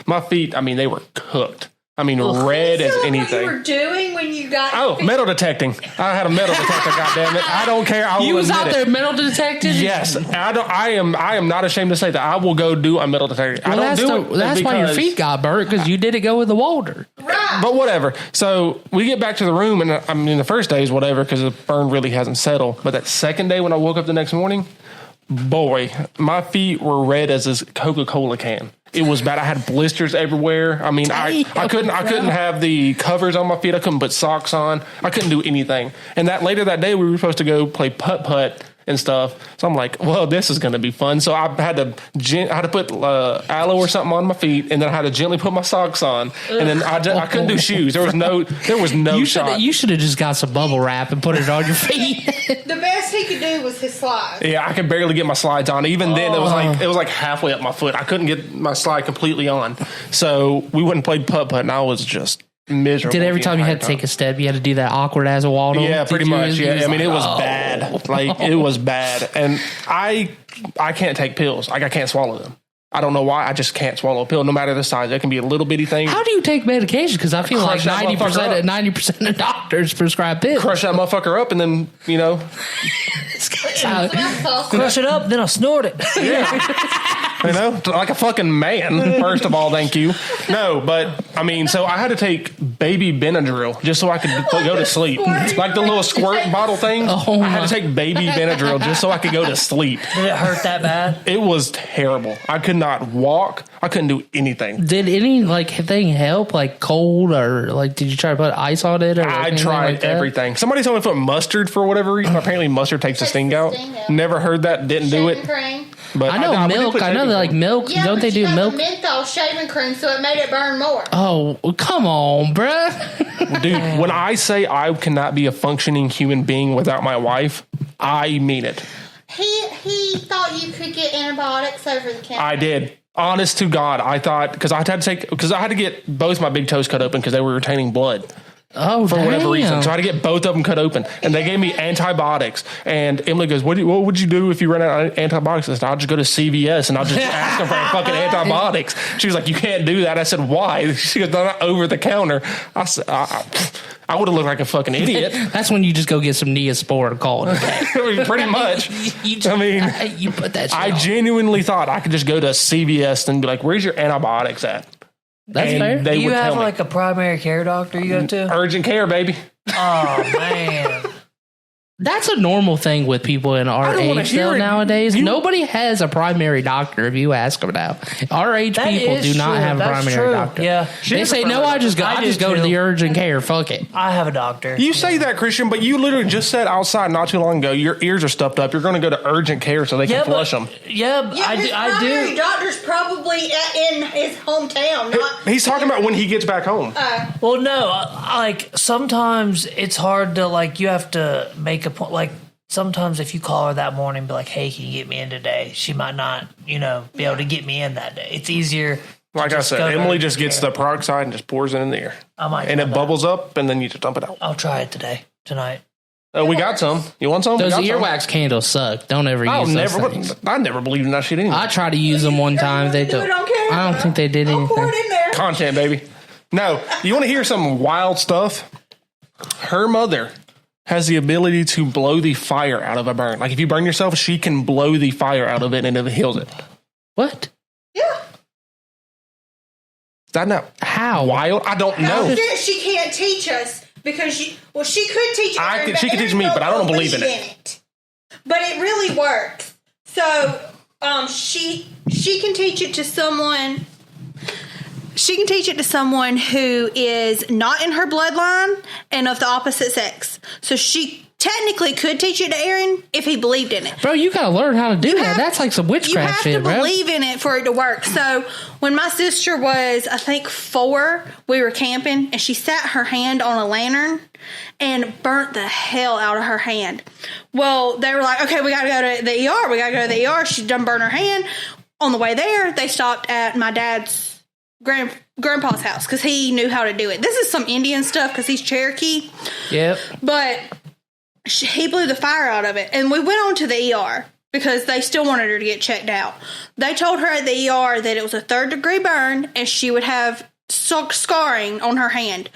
my feet, I mean, they were cooked. I mean, red as anything. What you were doing when you got... Oh, metal detecting. I had a metal detector, goddammit. I don't care. You was out there metal detecting? Yes. I am not ashamed to say that I will go do a metal detector. Well, I don't do it. That's why your feet got burnt, because you did it go with the water. Right. But whatever. So we get back to the room, and I mean, the first day is whatever, because the burn really hasn't settled. But that second day when I woke up the next morning, boy, my feet were red as this Coca-Cola can. It was bad. I had blisters everywhere. I mean, I couldn't have the covers on my feet. I couldn't put socks on. I couldn't do anything. And later that day, we were supposed to go play putt-putt and stuff. So I'm like, well, this is going to be fun. So I had to put aloe or something on my feet, and then I had to gently put my socks on. And then I couldn't do shoes. There was no shot. You should have just got some bubble wrap and put it on your feet. The best he could do was his slides. Yeah, I could barely get my slides on. Even then, it was like halfway up my foot. I couldn't get my slide completely on. So we went and played putt-putt, and I was just miserable. Did every time you had to take a step, you had to do that awkward as a waddle? Yeah, pretty much. Yeah, I mean, it was bad. Like, it was bad. And I can't take pills. Like, I can't swallow them. I don't know why. I just can't swallow a pill, no matter the size. It can be a little bitty thing. How do you take medication? Because I feel like 90% of doctors prescribe pills. Crush that motherfucker up, and then, Crush it up, then I'll snort it. Yeah. Like a fucking man, first of all, thank you. No, but, I mean, so I had to take baby Benadryl just so I could go to sleep. Like the little squirt bottle thing. I had to take baby Benadryl just so I could go to sleep. Did it hurt that bad? It was terrible. I could not walk. I couldn't do anything. Did any thing help, like cold, or did you try to put ice on it? Or I tried everything. Somebody told me to put mustard for whatever reason. Apparently mustard takes the sting out. Never heard that. Didn't do it. But I know milk. I know they like milk. Yeah, don't they do milk? Menthol shaving cream, so it made it burn more. Oh, come on, bruh. Dude, when I say I cannot be a functioning human being without my wife, I mean it. He thought you could get antibiotics over the counter. I did. Honest to God, I thought, because I had to get both my big toes cut open because they were retaining blood. Oh, for whatever damn. reason. So I had to get both of them cut open. And they gave me antibiotics. And Emily goes, what would you do if you run out of antibiotics? I said, I'll just go to CVS and I'll just ask them for fucking antibiotics. She was like, you can't do that. I said, why? She goes, they're not over the counter. I said, I would have looked like a fucking idiot. That's when you just go get some Neosporin and call it a day. I mean, pretty much. You put that shit I on. genuinely thought I could just go to CVS and be like, where's your antibiotics at? That's And fair. they Do you would have tell me. like a primary care doctor you go to? Urgent care, baby. Oh, man. That's a normal thing with people in our don't wanna age hear though it. nowadays. Nobody has a primary doctor if you ask them now. Our age That people is do not true. have a That's primary true. doctor. Yeah. They say, no, I just do go to too. the urgent care. Fuck it. I have a doctor. You say that, Christian, but you literally just said outside not too long ago, your ears are stuffed up. You're going to go to urgent care so they can flush them. Yeah, Yeah, his I primary do. doctor's probably in his hometown. Not, He's talking about when he gets back home. Well, no, like sometimes it's hard to like. You have to make a point. Like sometimes if you call her that morning, and be like, "Hey, can you get me in today?" She might not, be able to get me in that day. It's easier. Like I just said, go to Emily urgent just gets care. the peroxide and just pours it in the air. I might, And try it that. bubbles up, and then you just dump it out. I'll try it tonight. We got some. You want some? We Those got some. earwax candles suck. Don't ever use those things. I never believed in that shit anyway. I tried to use them one time. They do don't. it on camera. I don't think they did I'll pour anything. it in there. Content, baby. No, you want to hear some wild stuff? Her mother has the ability to blow the fire out of a burn. Like if you burn yourself, she can blow the fire out of it and it heals it. What? Yeah. Is that not How? wild? I don't know. She can't teach us because she could teach us. She could teach me, but I don't believe in it. But it really works. So, she can teach it to someone. She can teach it to someone who is not in her bloodline and of the opposite sex. So she technically could teach it to Aaron if he believed in it. Bro, you gotta learn how to do that. have- That's like some You witchcraft have shit, to bro. believe in it for it to work. So when my sister was, I think 4, we were camping and she sat her hand on a lantern and burnt the hell out of her hand. Well, they were like, okay, we gotta go to the ER. We gotta go to the ER. She done burned her hand. On the way there, they stopped at my dad's grandpa's house because he knew how to do it. This is some Indian stuff because he's Cherokee. Yep. But he blew the fire out of it. And we went on to the ER because they still wanted her to get checked out. They told her at the ER that it was a 3rd-degree burn and she would have scarring on her hand.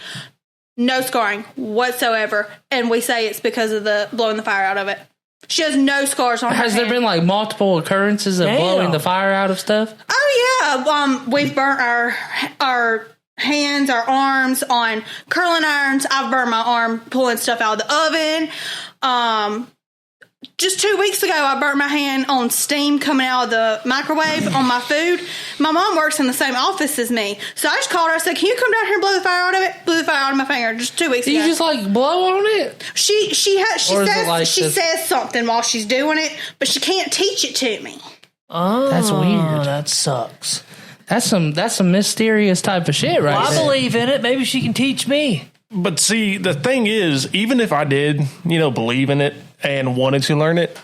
No scarring whatsoever. And we say it's because of the blowing the fire out of it. She has no scars on her Has hand. there been like multiple occurrences of Damn. blowing the fire out of stuff? Oh yeah, we've burnt our hands, our arms on curling irons. I've burned my arm pulling stuff out of the oven. Just 2 weeks ago, I burnt my hand on steam coming out of the microwave on my food. My mom works in the same office as me, so I just called her. I said, "Can you come down here and blow the fire out of it?" Blew the fire out of my finger just 2 weeks Do you ago. just like blow on it? She Or is it like she this- says something while she's doing it, but she can't teach it to me. Oh, That's weird. That sucks. That's some mysterious type of shit, right? Well, I there. believe in it. Maybe she can teach me. But see, the thing is, even if I did, believe in it and wanted to learn it,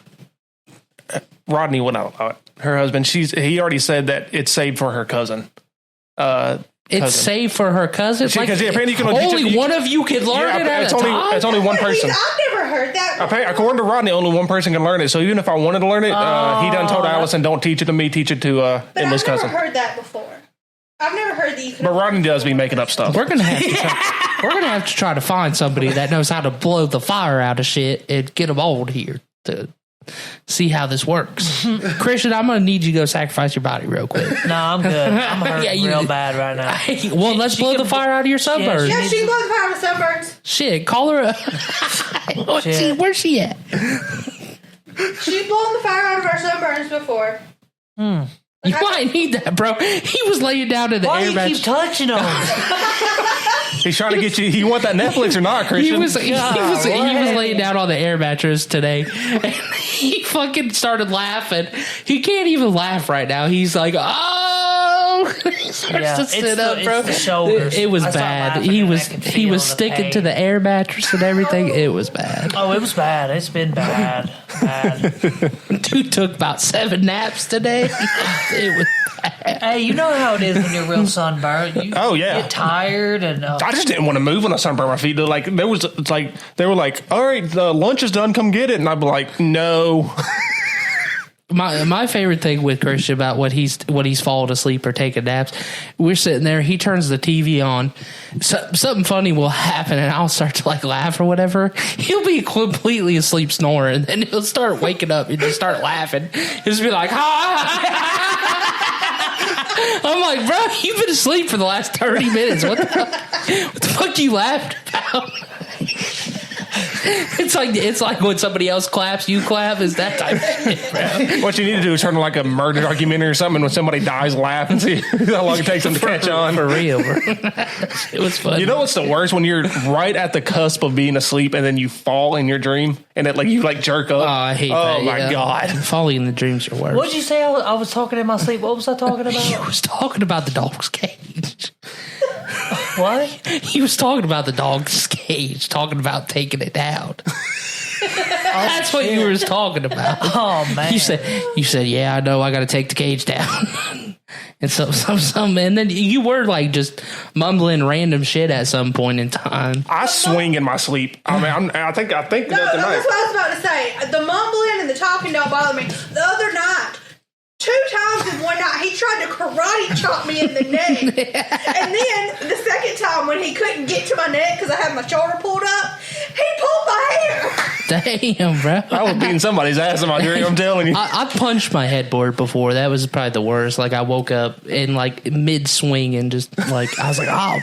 Rodney would not allow it. Her husband, he already said that it's saved for her cousin. It's cousin. safe for her cousin. Because, apparently you can only only teach it- one of you can learn it at it's a only time. it's only one person. I've never heard that. According to Rodney, only one person can learn it. So even if I wanted to learn it, he done told Allison, "Don't teach it to me, teach it to But Emily's I've never cousin." heard that before. I've never heard that you could. But Rodney does be making up stuff. We're gonna have to try to find somebody that knows how to blow the fire out of shit and get them old here to see how this works. Christian, I'm gonna need you to go sacrifice your body real quick. No, I'm good. I'm hurting Yeah, you- real bad right now. Well, let's She blow can the fire out of your sunburn. Yeah, she can blow the fire with sunburns. Shit, call her. Where's she at? She's blown the fire out of our sunburns before. You might need that, bro. He was laying down in the Why air do you mattress. keep touching on? He's trying to get you. You want that Netflix or not, He Christian? was laying down on the air mattress today, and he fucking started laughing. He can't even laugh right now. He's like, "Oh!" Yeah, It's the shoulders. It was I started bad. laughing He and I was could he feel was the sticking pain. to the air mattress and everything. It was bad. Oh, it was bad. It's been bad. Dude took about 7 naps today. It was bad. Hey, you know how it is when you're real sunburned. You get tired and. I just didn't want to move when I sunburned my feet. They were like, all right, the lunch is done. Come get it, and I'd be like, no. My favorite thing with Christian about what he's falling asleep or taking naps, we're sitting there, he turns the TV on, something funny will happen and I'll start to like laugh or whatever. He'll be completely asleep snoring and then he'll start waking up and just start laughing. He'll just be like, I'm like, bro, you've been asleep for the last 30 minutes. What the fuck you laughed about? It's like when somebody else claps, you clap. Is that type of shit, bro? What you need to do is turn to like a murder documentary or something. When somebody dies, laugh and see how long it takes them to catch on. For real, bro. It was fun. You know what's the worst? When you're right at the cusp of being asleep and then you fall in your dream and you jerk up. Oh, I hate that. Oh my God. Falling in the dreams are worse. What did you say? I was talking in my sleep. What was I talking about? He was talking about the dog's cage. What? He was talking about the dog's cage, talking about taking it down. That's what you were talking about. Oh man! You said, yeah, I know, I got to take the cage down. And and then you were like just mumbling random shit at some point in time. I swing in my sleep. I mean, I think No, the other that's night. what I was about to say. The mumbling and the talking don't bother me. The other night, 2 times in one night, he tried to karate chop me in the neck. And then the second time when he couldn't get to my neck because I had my shoulder pulled up, he pulled my hair. Damn, bro. I was beating somebody's ass in my dream, I'm telling you. I punched my headboard before. That was probably the worst. Like I woke up in like mid swing and just like, I was like, oh.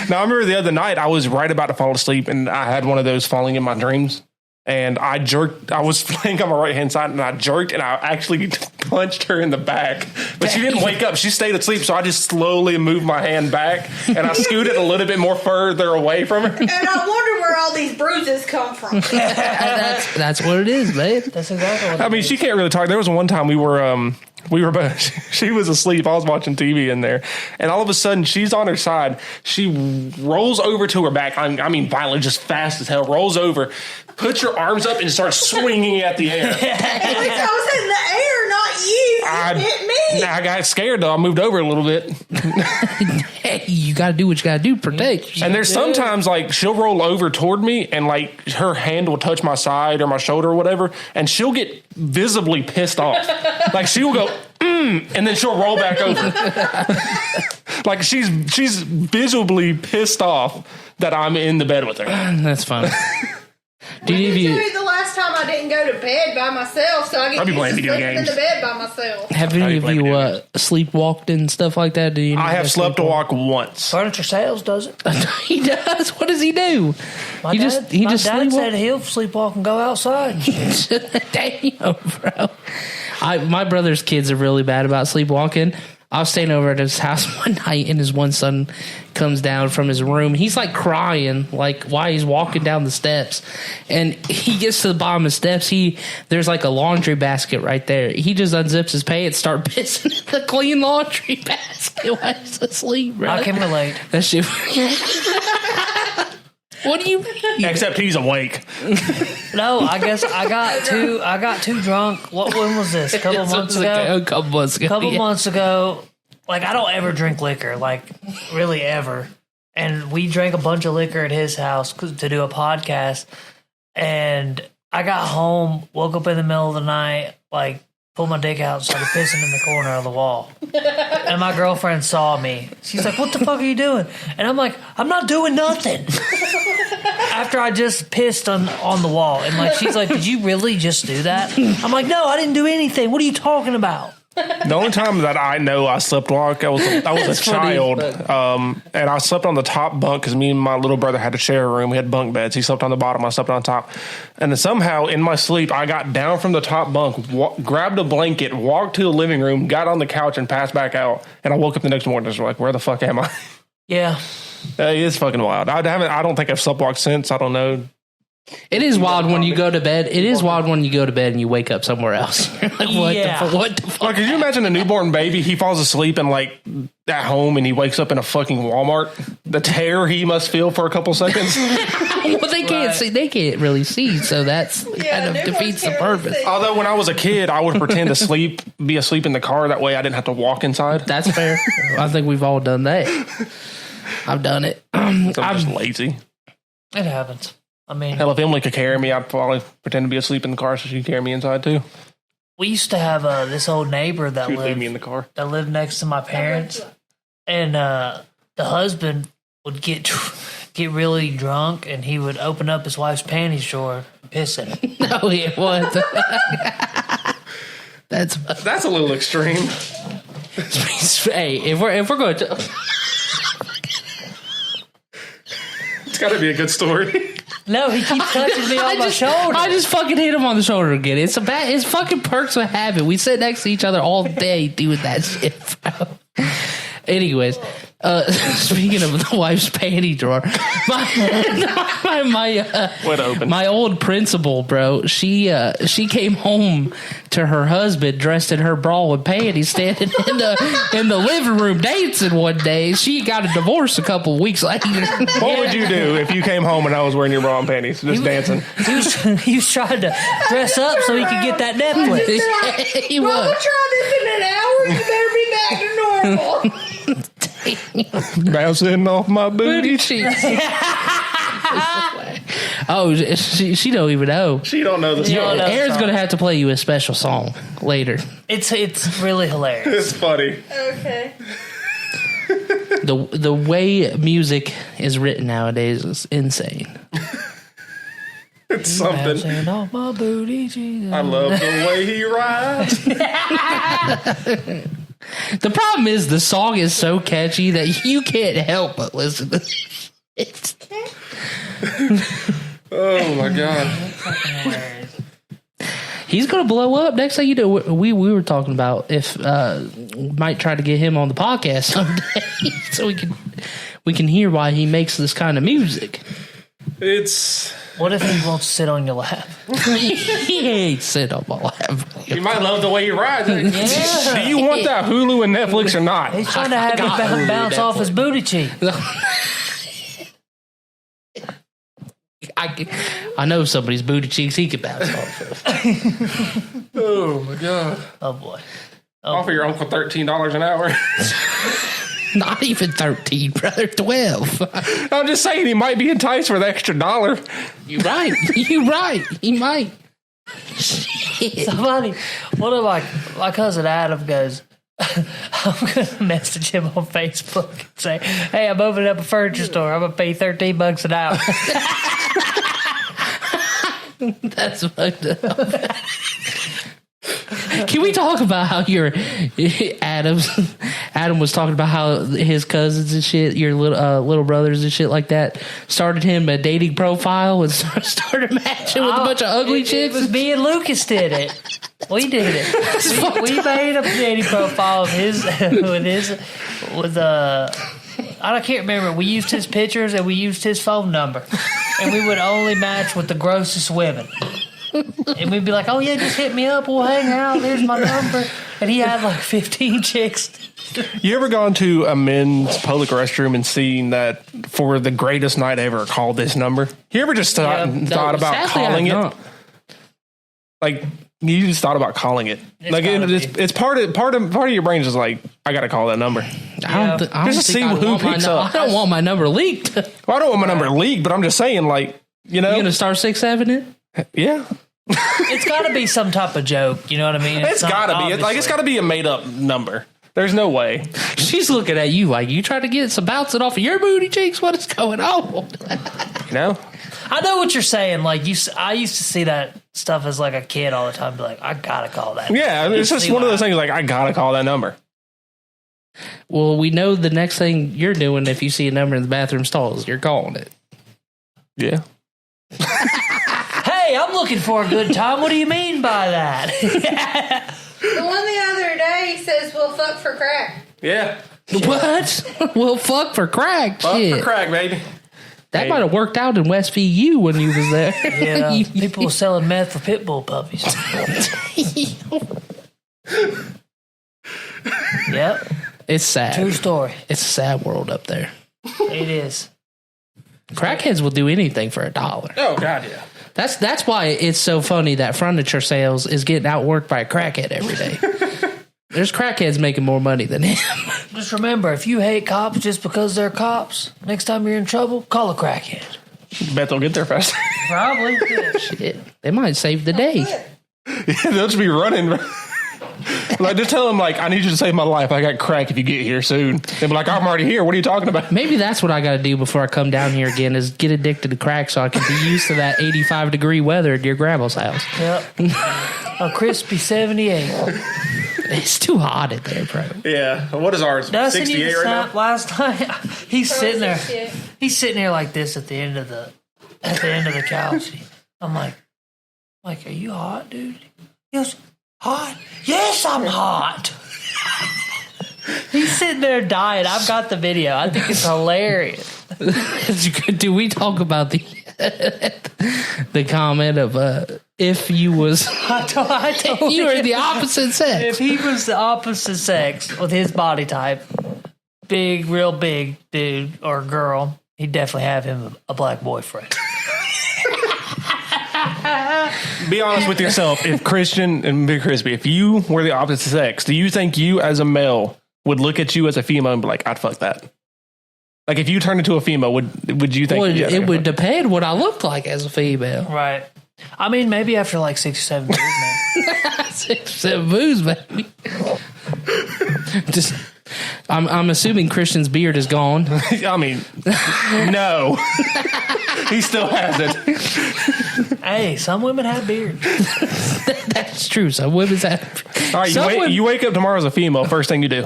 Now, I remember the other night, I was right about to fall asleep and I had one of those falling in my dreams. And I jerked. I was laying on my right hand side, and I jerked, and I actually punched her in the back. But she didn't wake up; she stayed asleep. So I just slowly moved my hand back, and I scooted a little bit more further away from her. And I wonder where all these bruises come from. That's what it is, babe. That's exactly what I mean, she can't really talk. There was one time we were both, she was asleep. I was watching TV in there, and all of a sudden she's on her side. She rolls over to her back. I mean, violently, just fast as hell. Rolls over, puts her arms up, and starts swinging at the air. At least I was in the air, not you. You hit me. I got scared though. I moved over a little bit. Hey, you got to do what you got to do. Protect. And there's sometimes like she'll roll over toward me, and like her hand will touch my side or my shoulder or whatever, and she'll get visibly pissed off. Like she will go, and then she'll roll back over. Like she's visibly pissed off that I'm in the bed with her. That's fun. Did you tell me the last time I didn't go to bed by myself, so I get playing used to video sleeping in games. the bed by myself. Have any of you sleepwalked and stuff like that? Do you know I have slept walk once. Furniture Sales does it. He does. What does he do? My He dad just said sleepwalk? he'll sleepwalk and go outside. Damn, bro. My brother's kids are really bad about sleepwalking. I was staying over at his house one night, and his one son comes down from his room. He's like crying, like while he's walking down the steps. And he gets to the bottom of the steps. There's like a laundry basket right there. He just unzips his pants, start pissing in the clean laundry basket while he's asleep, bro. I can relate. That shit. What do you mean? Except he's awake. No, I guess I got too drunk. When was this? A couple months ago. A couple months ago. Like, I don't ever drink liquor, like, really ever. And we drank a bunch of liquor at his house to do a podcast. And I got home, woke up in the middle of the night, like, pulled my dick out and started pissing in the corner of the wall. And my girlfriend saw me. She's like, what the fuck are you doing? And I'm like, I'm not doing nothing. After I just pissed on the wall. And like, she's like, did you really just do that? I'm like, no, I didn't do anything. What are you talking about? The only time that I know I slept walk, I was a child, and I slept on the top bunk because me and my little brother had to share a room. We had bunk beds. He slept on the bottom, I slept on top. And then somehow in my sleep, I got down from the top bunk, grabbed a blanket, walked to the living room, got on the couch, and passed back out. And I woke up the next morning and was like, where the fuck am I? Yeah. It's fucking wild. I don't think I've slept walked since. I don't know. It is wild when you go to bed. It is wild when you go to bed and you wake up somewhere else. You're like, what the fuck? Like, could you imagine a newborn baby? He falls asleep and like at home and he wakes up in a fucking Walmart. The terror he must feel for a couple seconds. Well, they can't see. They can't really see, so that's kind of defeats the purpose. Although when I was a kid, I would pretend to be asleep in the car. That way I didn't have to walk inside. That's fair. I think we've all done that. I've done it. I'm just lazy. It happens. I mean, hell, if Emily could carry me, I'd probably pretend to be asleep in the car so she could carry me inside too. we used to have this old neighbor that She'd leave me in the car. That lived next to my parents, and the husband would get really drunk, and he would open up his wife's panties drawer and piss in it. No, he was. That's a little extreme. Hey, if we're going to, it's got to be a good story. No, he keeps touching me on my shoulder. I just fucking hit him on the shoulder again. It's fucking perks of habit. We sit next to each other all day doing that shit, bro. Anyways, speaking of the wife's panty drawer, my old principal, bro, she came home to her husband dressed in her bra and panties, standing in the living room dancing one day. She got a divorce a couple of weeks later. What would you do if you came home and I was wearing your bra and panties, just dancing? He was trying to dress up so he could get that Netflix. He was. We'll try this in an hour. You better be back to normal. Bouncing off my booty cheeks. Oh, she don't even know. She don't know the song. Aaron's gonna have to play you a special song later. It's really hilarious. It's funny. Okay. The way music is written nowadays is insane. It's something. Bouncing off my booty cheeks. I love the way he rides. The problem is the song is so catchy that you can't help but listen to it. Oh my god. He's gonna blow up. Next thing you know, we were talking about if might try to get him on the podcast someday so we can hear why he makes this kind of music. What if he wants to sit on your lap? He ain't sit on my lap. You might love the way he rides. Yeah. Do you want that Hulu and Netflix or not? He's trying to have me bounce off his booty cheek. I know somebody's booty cheeks he could bounce off of. Oh my god. Oh boy. Offer your uncle $13 an hour. Not even 13, brother. 12. I'm just saying he might be enticed for the extra $1. You're right. He might. Shit. Somebody, one of my cousin Adam goes, I'm going to message him on Facebook and say, hey, I'm opening up a furniture store. I'm going to pay $13 an hour. That's fucked up. Can we talk about how Adam was talking about how his cousins and shit, your little brothers and shit like that, started him a dating profile and started matching with a bunch of ugly chicks? It was me and Lucas did it. We did it. We made a dating profile of his I can't remember. We used his pictures and we used his phone number, and we would only match with the grossest women. And we'd be like, oh yeah, just hit me up, we'll hang out, here's my number. And he had like 15 chicks. You ever gone to a men's public restroom and seen that for the greatest night ever, call this number? You ever just thought about calling it? Like, you just thought about calling it. It's part of your brain is like, I gotta call that number. I don't just to see who picks up. I don't want my number leaked. Well, I don't want my number leaked, but I'm just saying, like, you know, you gonna star 6-7 it? Yeah. It's got to be some type of joke. You know what I mean? It's got to be. It's got to be a made up number. There's no way. She's looking at you like you trying to get some bouncing off of your booty cheeks. What is going on? You know? I know what you're saying. Like I used to see that stuff as like a kid all the time. Be like, I gotta call that. Yeah, it's just one of those things. Like, I gotta call that number. Well, we know the next thing you're doing if you see a number in the bathroom stalls, you're calling it. Yeah. Hey, I'm looking for a good time. What do you mean by that? The one the other day says we'll fuck for crack. Yeah. What? Well, fuck for crack. Fuck shit. for crack, baby. That might have worked out in West VU when you was there. Yeah, people were selling meth for pit bull puppies. Yep. It's sad. True story. It's a sad world up there. It is. Crackheads will do anything for $1. Oh God, yeah. That's why it's so funny that furniture sales is getting outworked by a crackhead every day. There's crackheads making more money than him. Just remember, if you hate cops just because they're cops, next time you're in trouble, call a crackhead. Bet they'll get there fast. Probably. Shit, they might save the day. Yeah, they'll just be running. Like, just tell them, like, I need you to save my life. I got crack if you get here soon. They'll be like, I'm already here. What are you talking about? Maybe that's what I got to do before I come down here again is get addicted to crack so I can be used to that 85-degree weather at your grandma's house. Yep. A crispy 78. It's too hot in there, bro. Yeah. What is ours? Dustin 68 right now? Last night, he's sitting there. 68. He's sitting there like this at the end of the couch. I'm like, are you hot, dude? He goes, hot? Yes, I'm hot. He's sitting there dying. I've got the video. I think it's hilarious. Do we talk about the comment of if you was I you were the opposite sex? If he was the opposite sex with his body type, real big dude or girl, he'd definitely have him a black boyfriend. Be honest with yourself. If Christian and Big Crispy, if you were the opposite sex, do you think you as a male would look at you as a female and be like, I'd fuck that? Like, if you turned into a female, would you think? Well, it would depend what I looked like as a female. Right. I mean, maybe after like 6 or 7 years, man. 6 or 7 moves, baby. Just, I'm assuming Christian's beard is gone. I mean, no. He still has it. Hey, some women have beards. That's true. Some women's have. All right, you wake up tomorrow as a female. First thing you do.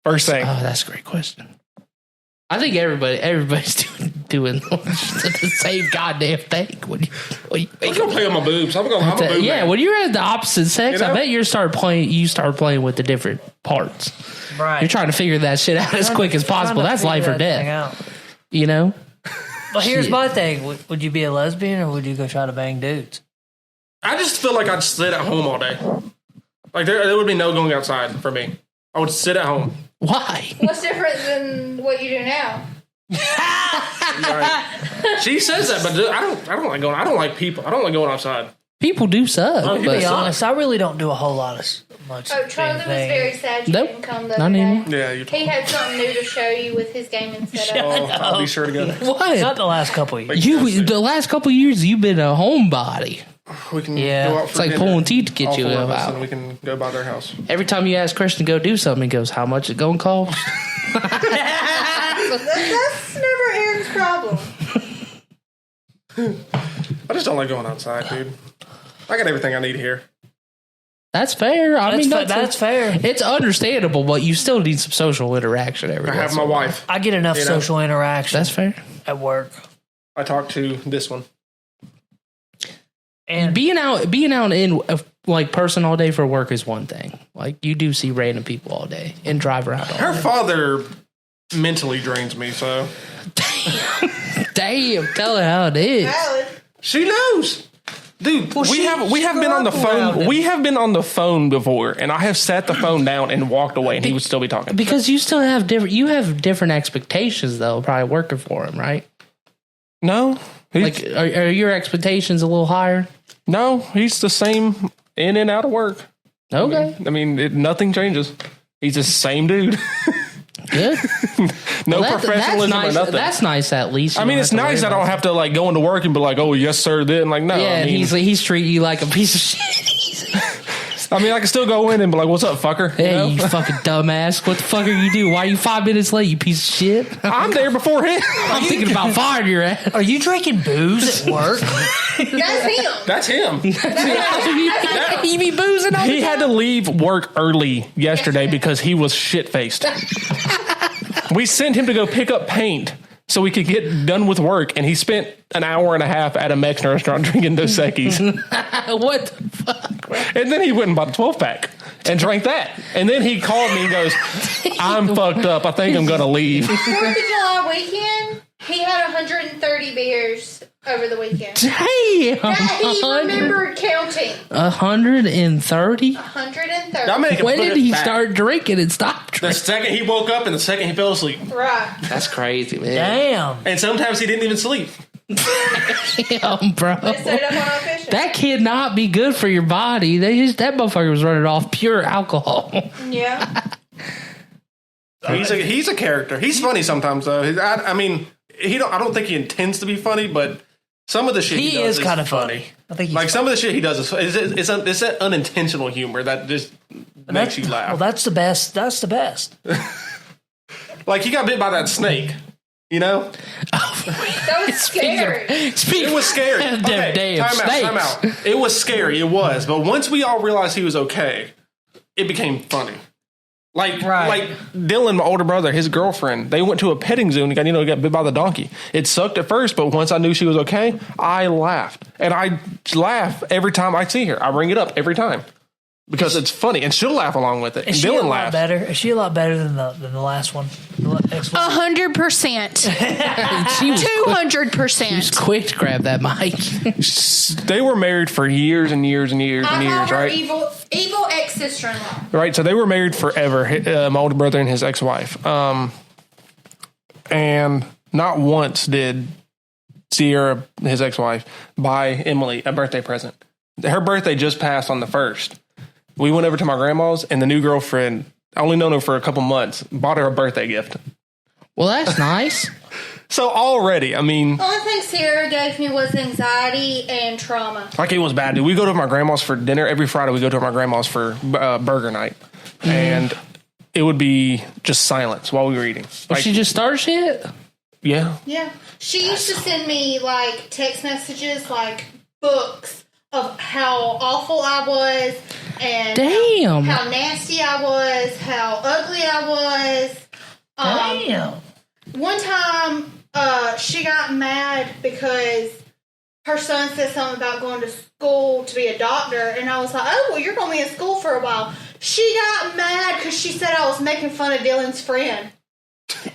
First thing. Oh, that's a great question. I think everybody's doing the same goddamn thing. When you I'm gonna play with my boobs. I'm a boob man. when you're at the opposite sex, I bet you start playing with the different parts. Right. You're trying to figure that shit out as quick as possible. That's life or death. You know? Well, here's my thing. Would you be a lesbian or would you go try to bang dudes? I just feel like I'd sit at home all day. Like, there would be no going outside for me. I would sit at home. Why? What's different than what you do now? Right. She says that, but I don't like going. I don't like people. I don't like going outside. People do suck. To be honest, I really don't do a whole lot of much. Oh, Charlie was very sad you Nope. didn't come the Not other day. anymore. Yeah, He had something new to show you with his gaming setup. I'll be sure to go. What? Not the last couple of years. The last couple of years, you've been a homebody. We can Yeah. go out for It's like dinner. pulling teeth to get All you four of us, out. and we can go by their house. Every time you ask Christian to go do something, he goes, "How much it gonna cost?" That's never Aaron's problem. I just don't like going outside, dude. I got everything I need here. That's fair. I mean, That's fair. It's understandable, but you still need some social interaction every I once have in my a while. wife. I get enough You know? social interaction That's fair. at work. I talked to this one. And Being out in like person all day for work is one thing. Like you do see random people all day and drive around all Her day. father mentally drains me, so Damn, tell her how it is. Valid. she knows. Dude, Well, we have been on the phone. We have been on the phone before, and I have sat the phone down and walked away, and he would still be talking. Because you still have different expectations though, probably working for him, right? No, Like are your expectations a little higher? no, he's the same in and out of work. Okay. I mean, nothing changes. He's the same dude. Good. No Well, professionalism that's nice. or nothing. That's nice at least. I mean, it's nice I don't have to like go into work and be like, "Oh, yes, sir." Then like, no. Yeah, I mean, he's treating you like a piece of shit. I mean, I can still go in and be like, "What's up, fucker?" Hey, know? you fucking dumbass. What the fuck are you doing? Why are you 5 minutes late, you piece of shit? I'm there before him. I'm thinking about firing your ass. are you drinking booze at work? That's him. That's him. You be boozing all He had to leave work early yesterday because he was shit faced. We sent him to go pick up paint so we could get done with work, and he spent an hour and a half at a Mexican restaurant drinking Dos Equis. What the fuck, bro? And then he went and bought a 12-pack and drank that. And then he called me and goes, "I'm fucked up. I think I'm going to leave." 4th of July weekend, he 130 beers over the weekend. Damn. That he remembered counting. 130? 130. When did he start drinking and stop The drinking? second he woke up and the second he fell asleep. Right. That's crazy, man. Damn. And sometimes he didn't even sleep. Damn, bro. They set it up on official. That cannot be good for your body. That motherfucker was running off pure alcohol. Yeah. He's a character. He's funny sometimes though. I mean, I don't think he intends to be funny, but some of the shit he does is kind of funny. I think he's like some of the shit he does is it's that unintentional humor that just makes you laugh. Well, that's the best. That's the best. Like he got bit by that snake, you know? That was scary. It was scary. Okay, time out. It was scary. It was, but once we all realized he was okay, it became funny. Like Dylan, my older brother, his girlfriend, they went to a petting zoo and he got bit by the donkey. It sucked at first, but once I knew she was okay, I laughed. And I laugh every time I see her. I bring it up every time because it's funny, and she'll laugh along with it. And Dylan laughs. Is she a lot better than the last one? 100%. 200%. She was quick to grab that mic. They were married for years and years and years and years, right? Evil ex-sister-in-law. Right, so they were married forever, my older brother and his ex-wife. And not once did Sierra, his ex-wife, buy Emily a birthday present. Her birthday just passed on the 1st. We went over to my grandma's, and the new girlfriend, I only known her for a couple months, bought her a birthday gift. Well, that's nice. So already, I mean... The only thing Sarah gave me was anxiety and trauma. Like it was bad, dude. We go to my grandma's for dinner. Every Friday we go to my grandma's for burger night. And it would be just silence while we were eating. Like, she just started shit? Yeah. Yeah. She used to send me, like, text messages, like, books of how awful I was and Damn. How nasty I was, how ugly I was. Damn. One time, she got mad because her son said something about going to school to be a doctor, and I was like, oh, well, you're going to be in school for a while. She got mad because she said I was making fun of Dylan's friend.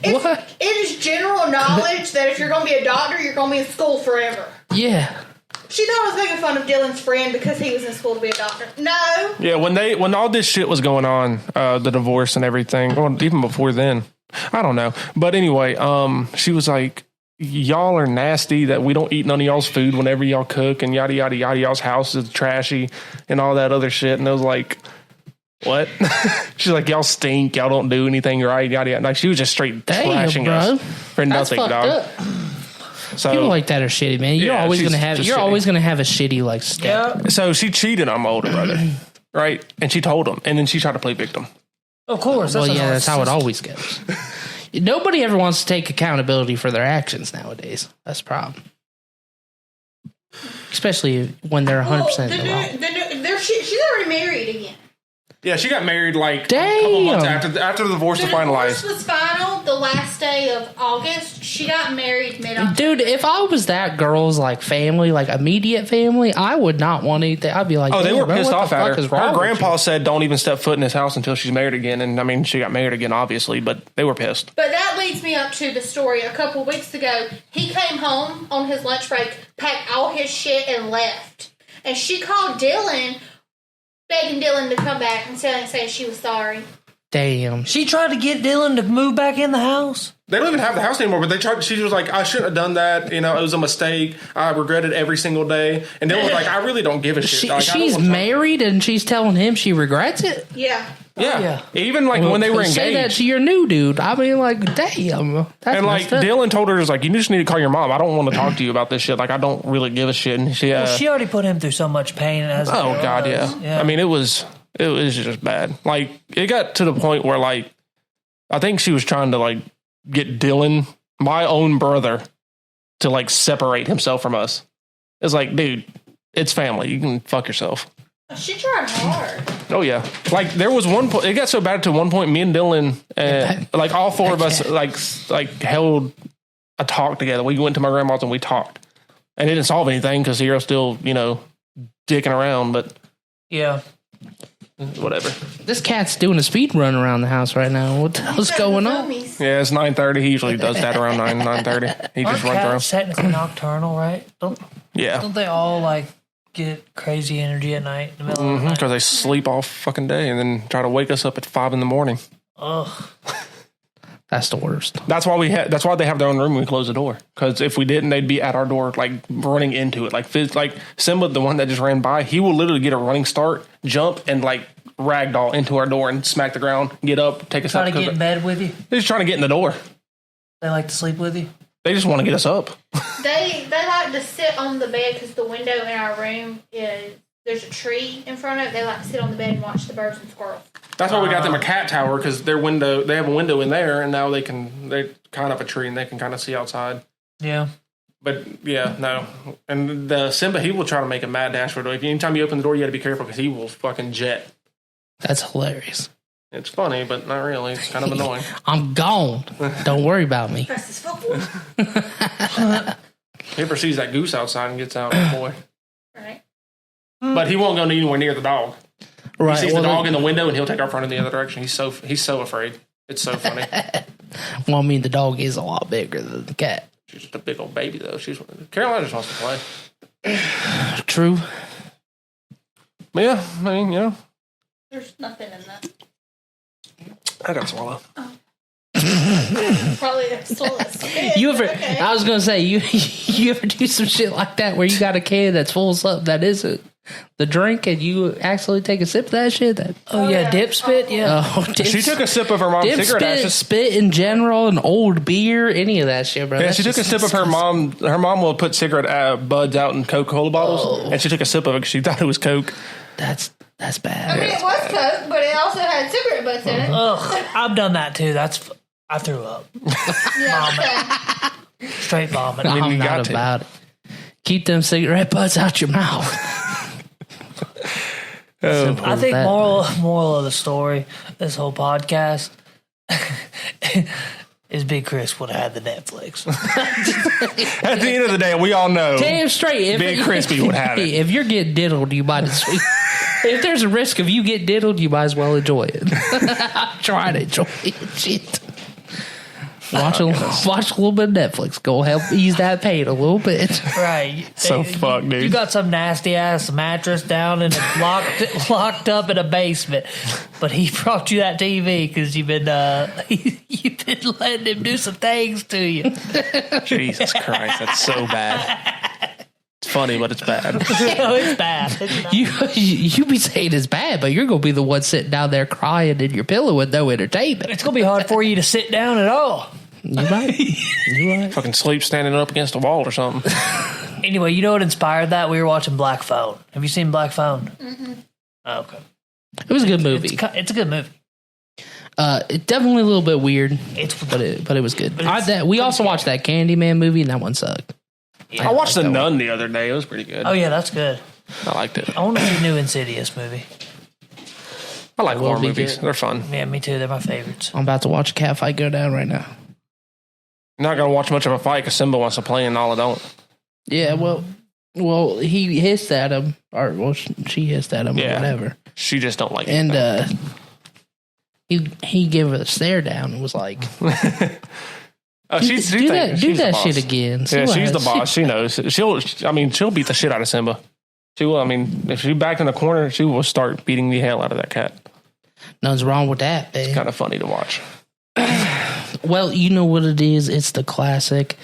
What? It is general knowledge that if you're going to be a doctor, you're going to be in school forever. Yeah. She thought I was making fun of Dylan's friend because he was in school to be a doctor. No. Yeah, when all this shit was going on, the divorce and everything, well, even before then, I don't know. But anyway, she was like, y'all are nasty that we don't eat none of y'all's food whenever y'all cook and yada, yada, yada. Y'all's house is trashy and all that other shit. And I was like, what? She's like, y'all stink. Y'all don't do anything right. Yada, yada. Like, she was just straight trashing us for nothing, dog. Up. So, people like that are shitty, man. You're always gonna have a shitty like step. Yeah. So she cheated on my older brother, right? And she told him, and then she tried to play victim. Of course. That's how it always goes. Nobody ever wants to take accountability for their actions nowadays. That's the problem. Especially when they're 100% in the wrong. She's already married again. Yeah, she got married like a couple months after the divorce was finalized. The divorce was final the last day of August. She got married mid-October. Dude, if I was that girl's like family, like immediate family, I would not want anything. I'd be like, oh, they were pissed off at her. Her grandpa you? Said, "Don't even step foot in his house until she's married again." And I mean, she got married again, obviously, but they were pissed. But that leads me up to the story. A couple of weeks ago, he came home on his lunch break, packed all his shit, and left. And she called Dylan, begging Dylan to come back and saying she was sorry. Damn. She tried to get Dylan to move back in the house? They don't even have the house anymore, but they tried. She was like, I shouldn't have done that. You know, it was a mistake. I regret it every single day. And Dylan was like, I really don't give a shit. She's married and she's telling him she regrets it? Yeah. Yeah. Even like when they were engaged. Say that to your new dude. I mean, like, damn. And like, Dylan told her, like, you just need to call your mom. I don't want to talk to you about this shit. Like, I don't really give a shit. And she already put him through so much pain. God, yeah. I mean, it was just bad. Like, it got to the point where, like, I think she was trying to, like, get Dylan, my own brother, to, like, separate himself from us. It's like, dude, it's family. You can fuck yourself. She tried hard. Oh, yeah. Like, there was one point, it got so bad to one point, me and Dylan, like, all four of us, like held a talk together. We went to my grandma's and we talked. And it didn't solve anything because Hero's still, you know, dicking around, but... Yeah. Whatever. This cat's doing a speed run around the house right now. What the hell's going on? Yeah, it's 9:30. He usually does that around 9:30. He just runs around. Technically nocturnal, right? Don't they all like get crazy energy at night in the middle of the night? Because they sleep all fucking day and then try to wake us up at 5 a.m. Ugh. That's the worst. That's why that's why they have their own room when we close the door. Because if we didn't, they'd be at our door, like running into it. Like Simba, the one that just ran by, he will literally get a running start, jump, and like ragdoll into our door and smack the ground, get up, take us out. Try to get in bed with you. They're just trying to get in the door. They like to sleep with you. They just want to get us up. They like to sit on the bed because the window in our room there's a tree in front of it. They like to sit on the bed and watch the birds and squirrels. That's why we got them a cat tower, because they have a window in there, and now they're kind of a tree and they can kind of see outside. Yeah. But yeah, no. And the Simba, he will try to make a mad dash for the door. Anytime you open the door, you got to be careful because he will fucking jet. That's hilarious. It's funny, but not really. It's kind of annoying. I'm gone. Don't worry about me. He ever sees that goose outside and gets out, oh boy. Right. But he won't go anywhere near the dog. Right. He sees the dog in the window and he'll take off running the other direction. He's so afraid. It's so funny. Well, I mean, the dog is a lot bigger than the cat. She's just a big old baby, though. Carolina just wants to play. True. Yeah, I mean, There's nothing in that. I got to swallow. Oh. Probably a spit. You ever? Okay. I was gonna say you ever do some shit like that where you got a can that's full of something that isn't the drink and you actually take a sip of that shit? Dip spit, yeah. She took a sip of her mom's cigarette ashes. Spit in general, and old beer, any of that shit, bro. Yeah, she took a sip of her mom. Her mom will put cigarette buds out in Coca-Cola bottles, and she took a sip of it because she thought it was Coke. That's bad. I mean, it was Coke, but it also had cigarette butts in it. Ugh, I've done that too. I threw up. Yeah, Straight vomit. I'm not about it. Keep them cigarette butts out your mouth. I think moral of the story, this whole podcast, is Big Chris would have had the Netflix. At the end of the day, we all know. Damn straight. Big Crispy would have it. If you're getting diddled, you might as well. If there's a risk of you get diddled, you might as well enjoy it. Try to enjoy it. Shit. Watch a little bit of Netflix. Go help ease that pain a little bit. Right. Fuck, dude. You got some nasty ass mattress down and locked up in a basement, but he brought you that TV because you've been letting him do some things to you. Jesus Christ, that's so bad. It's funny, but it's bad. No, it's bad. You be saying it's bad, but you're gonna be the one sitting down there crying in your pillow with no entertainment. It's gonna be hard for you to sit down at all. You right. Fucking sleep standing up against a wall or something. Anyway, you know what inspired that? We were watching Black Phone. Have you seen Black Phone? Mm-hmm. Oh, okay. It was a good movie. It's a good movie. It's definitely a little bit weird, but it was good. We also watched that Candyman movie, and that one sucked. Yeah, I watched The Nun the other day. It was pretty good. Oh yeah, that's good. I liked it. I want to see the new Insidious movie. I like horror movies. They're fun. Yeah, me too. They're my favorites. I'm about to watch a cat fight go down right now. I'm not gonna watch much of a fight because Simba wants to play and all I don't. Yeah, well, he hissed at him, or she hissed at him, or whatever. She just don't like it. And he gave her the stare down and was like, "Do that shit again." Yeah, she's the boss. She knows. She'll beat the shit out of Simba. She will. I mean, if she back in the corner, she will start beating the hell out of that cat. Nothing's wrong with that, babe. It's kind of funny to watch. Well, you know what it is. It's the classic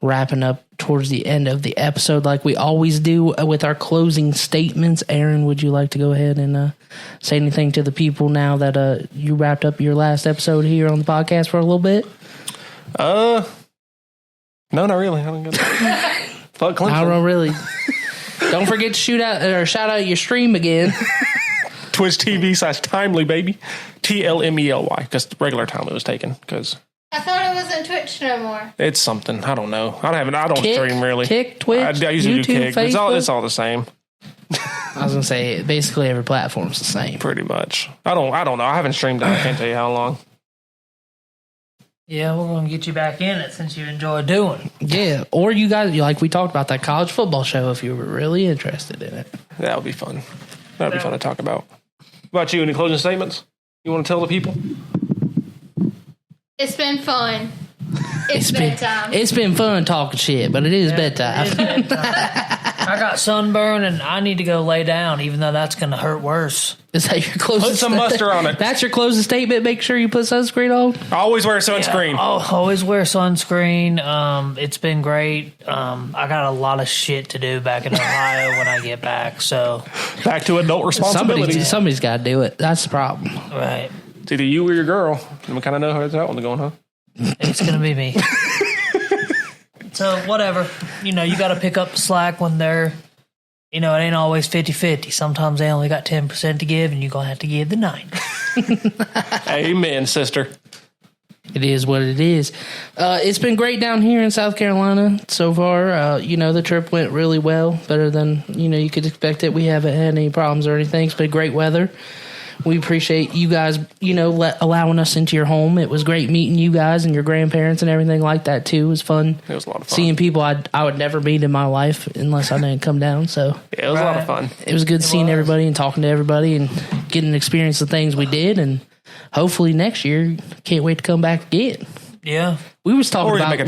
wrapping up towards the end of the episode like we always do with our closing statements. Aaron, would you like to go ahead and say anything to the people now that you wrapped up your last episode here on the podcast for a little bit? No, not really. I don't get Fuck Clemson. I don't really. Don't forget to shout out your stream again. Twitch TV/Timely, baby. TLMELY, because regular time it was taken. Because I thought it wasn't Twitch no more. it's something. I don't know. I don't stream really. Kick, Twitch, I usually YouTube, do Kick. Facebook. It's all the same. I was gonna say basically every platform's the same. Pretty much. I don't know. I haven't streamed that. I can't tell you how long. Yeah, we're going to get you back in it since you enjoy doing it. Yeah, or you guys, like we talked about that college football show if you were really interested in it. That would be fun. That would be fun to talk about. about you? Any closing statements you want to tell the people? It's been fun. It's bedtime. It's been fun talking shit, but it is bedtime. It is bedtime. I got sunburn and I need to go lay down, even though that's going to hurt worse. Is that your closest? Put some mustard on it. That's your closing statement. Make sure you put sunscreen on. Always wear sunscreen. Yeah, always wear sunscreen. It's been great. I got a lot of shit to do back in Ohio when I get back. So back to adult responsibilities. Somebody's got to do it. That's the problem. Right. It's either you or your girl. We kind of know how that one's going, huh? It's going to be me. So, whatever. You got to pick up the slack when they're, it ain't always 50-50. Sometimes they only got 10% to give, and you're going to have to give the 90. Amen, sister. It is what it is. It's been great down here in South Carolina so far. The trip went really well, better than, you could expect it. We haven't had any problems or anything. It's been great weather. We appreciate you guys, allowing us into your home. It was great meeting you guys and your grandparents and everything like that, too. It was fun. It was a lot of fun. Seeing people I would never meet in my life unless I didn't come down. So yeah, it was a lot of fun. It was good seeing everybody and talking to everybody and getting to experience the things we did. And hopefully next year, can't wait to come back again. Yeah. We was talking about,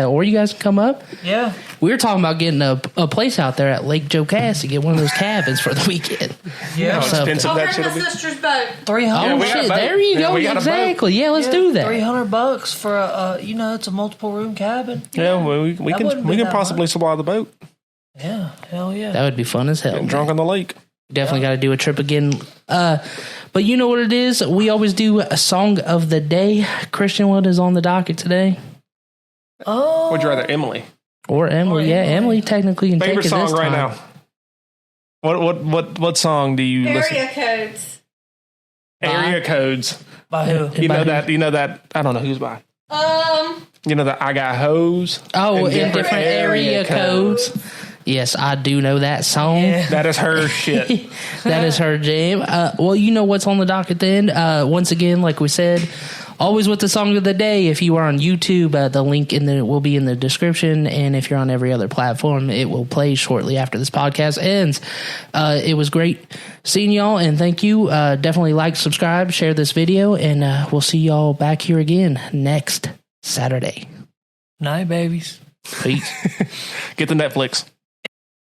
or you guys can come up. Yeah. We were talking about getting a place out there at Lake Joe Cass to get one of those cabins for the weekend. Yeah. How expensive that Over shit my be? sister's boat. $300. Oh, shit. There you go. Exactly. Yeah, let's do that. $300 for it's a multiple room cabin. Yeah, well, we can possibly supply the boat. Yeah. Hell yeah. That would be fun as hell. Getting drunk on the lake. Definitely got to do a trip again. But you know what it is? We always do a song of the day. Christian, what is on the docket today? Oh. Would you rather, Emily? Or Emily. Yeah, Emily technically can favorite take it song this right time. now. What song do you listen? Area codes. Area codes. By who? You know that. I don't know who's by. You know that I got hoes. Oh, in different area codes. Yes, I do know that song. Yeah. That is her shit. That is her jam. Well, you know what's on the docket then. Once again, like we said, always with the song of the day. If you are on YouTube, the link will be in the description. And if you're on every other platform, it will play shortly after this podcast ends. It was great seeing y'all, and thank you. Definitely like, subscribe, share this video, and we'll see y'all back here again next Saturday. Night, babies. Peace. Get the Netflix.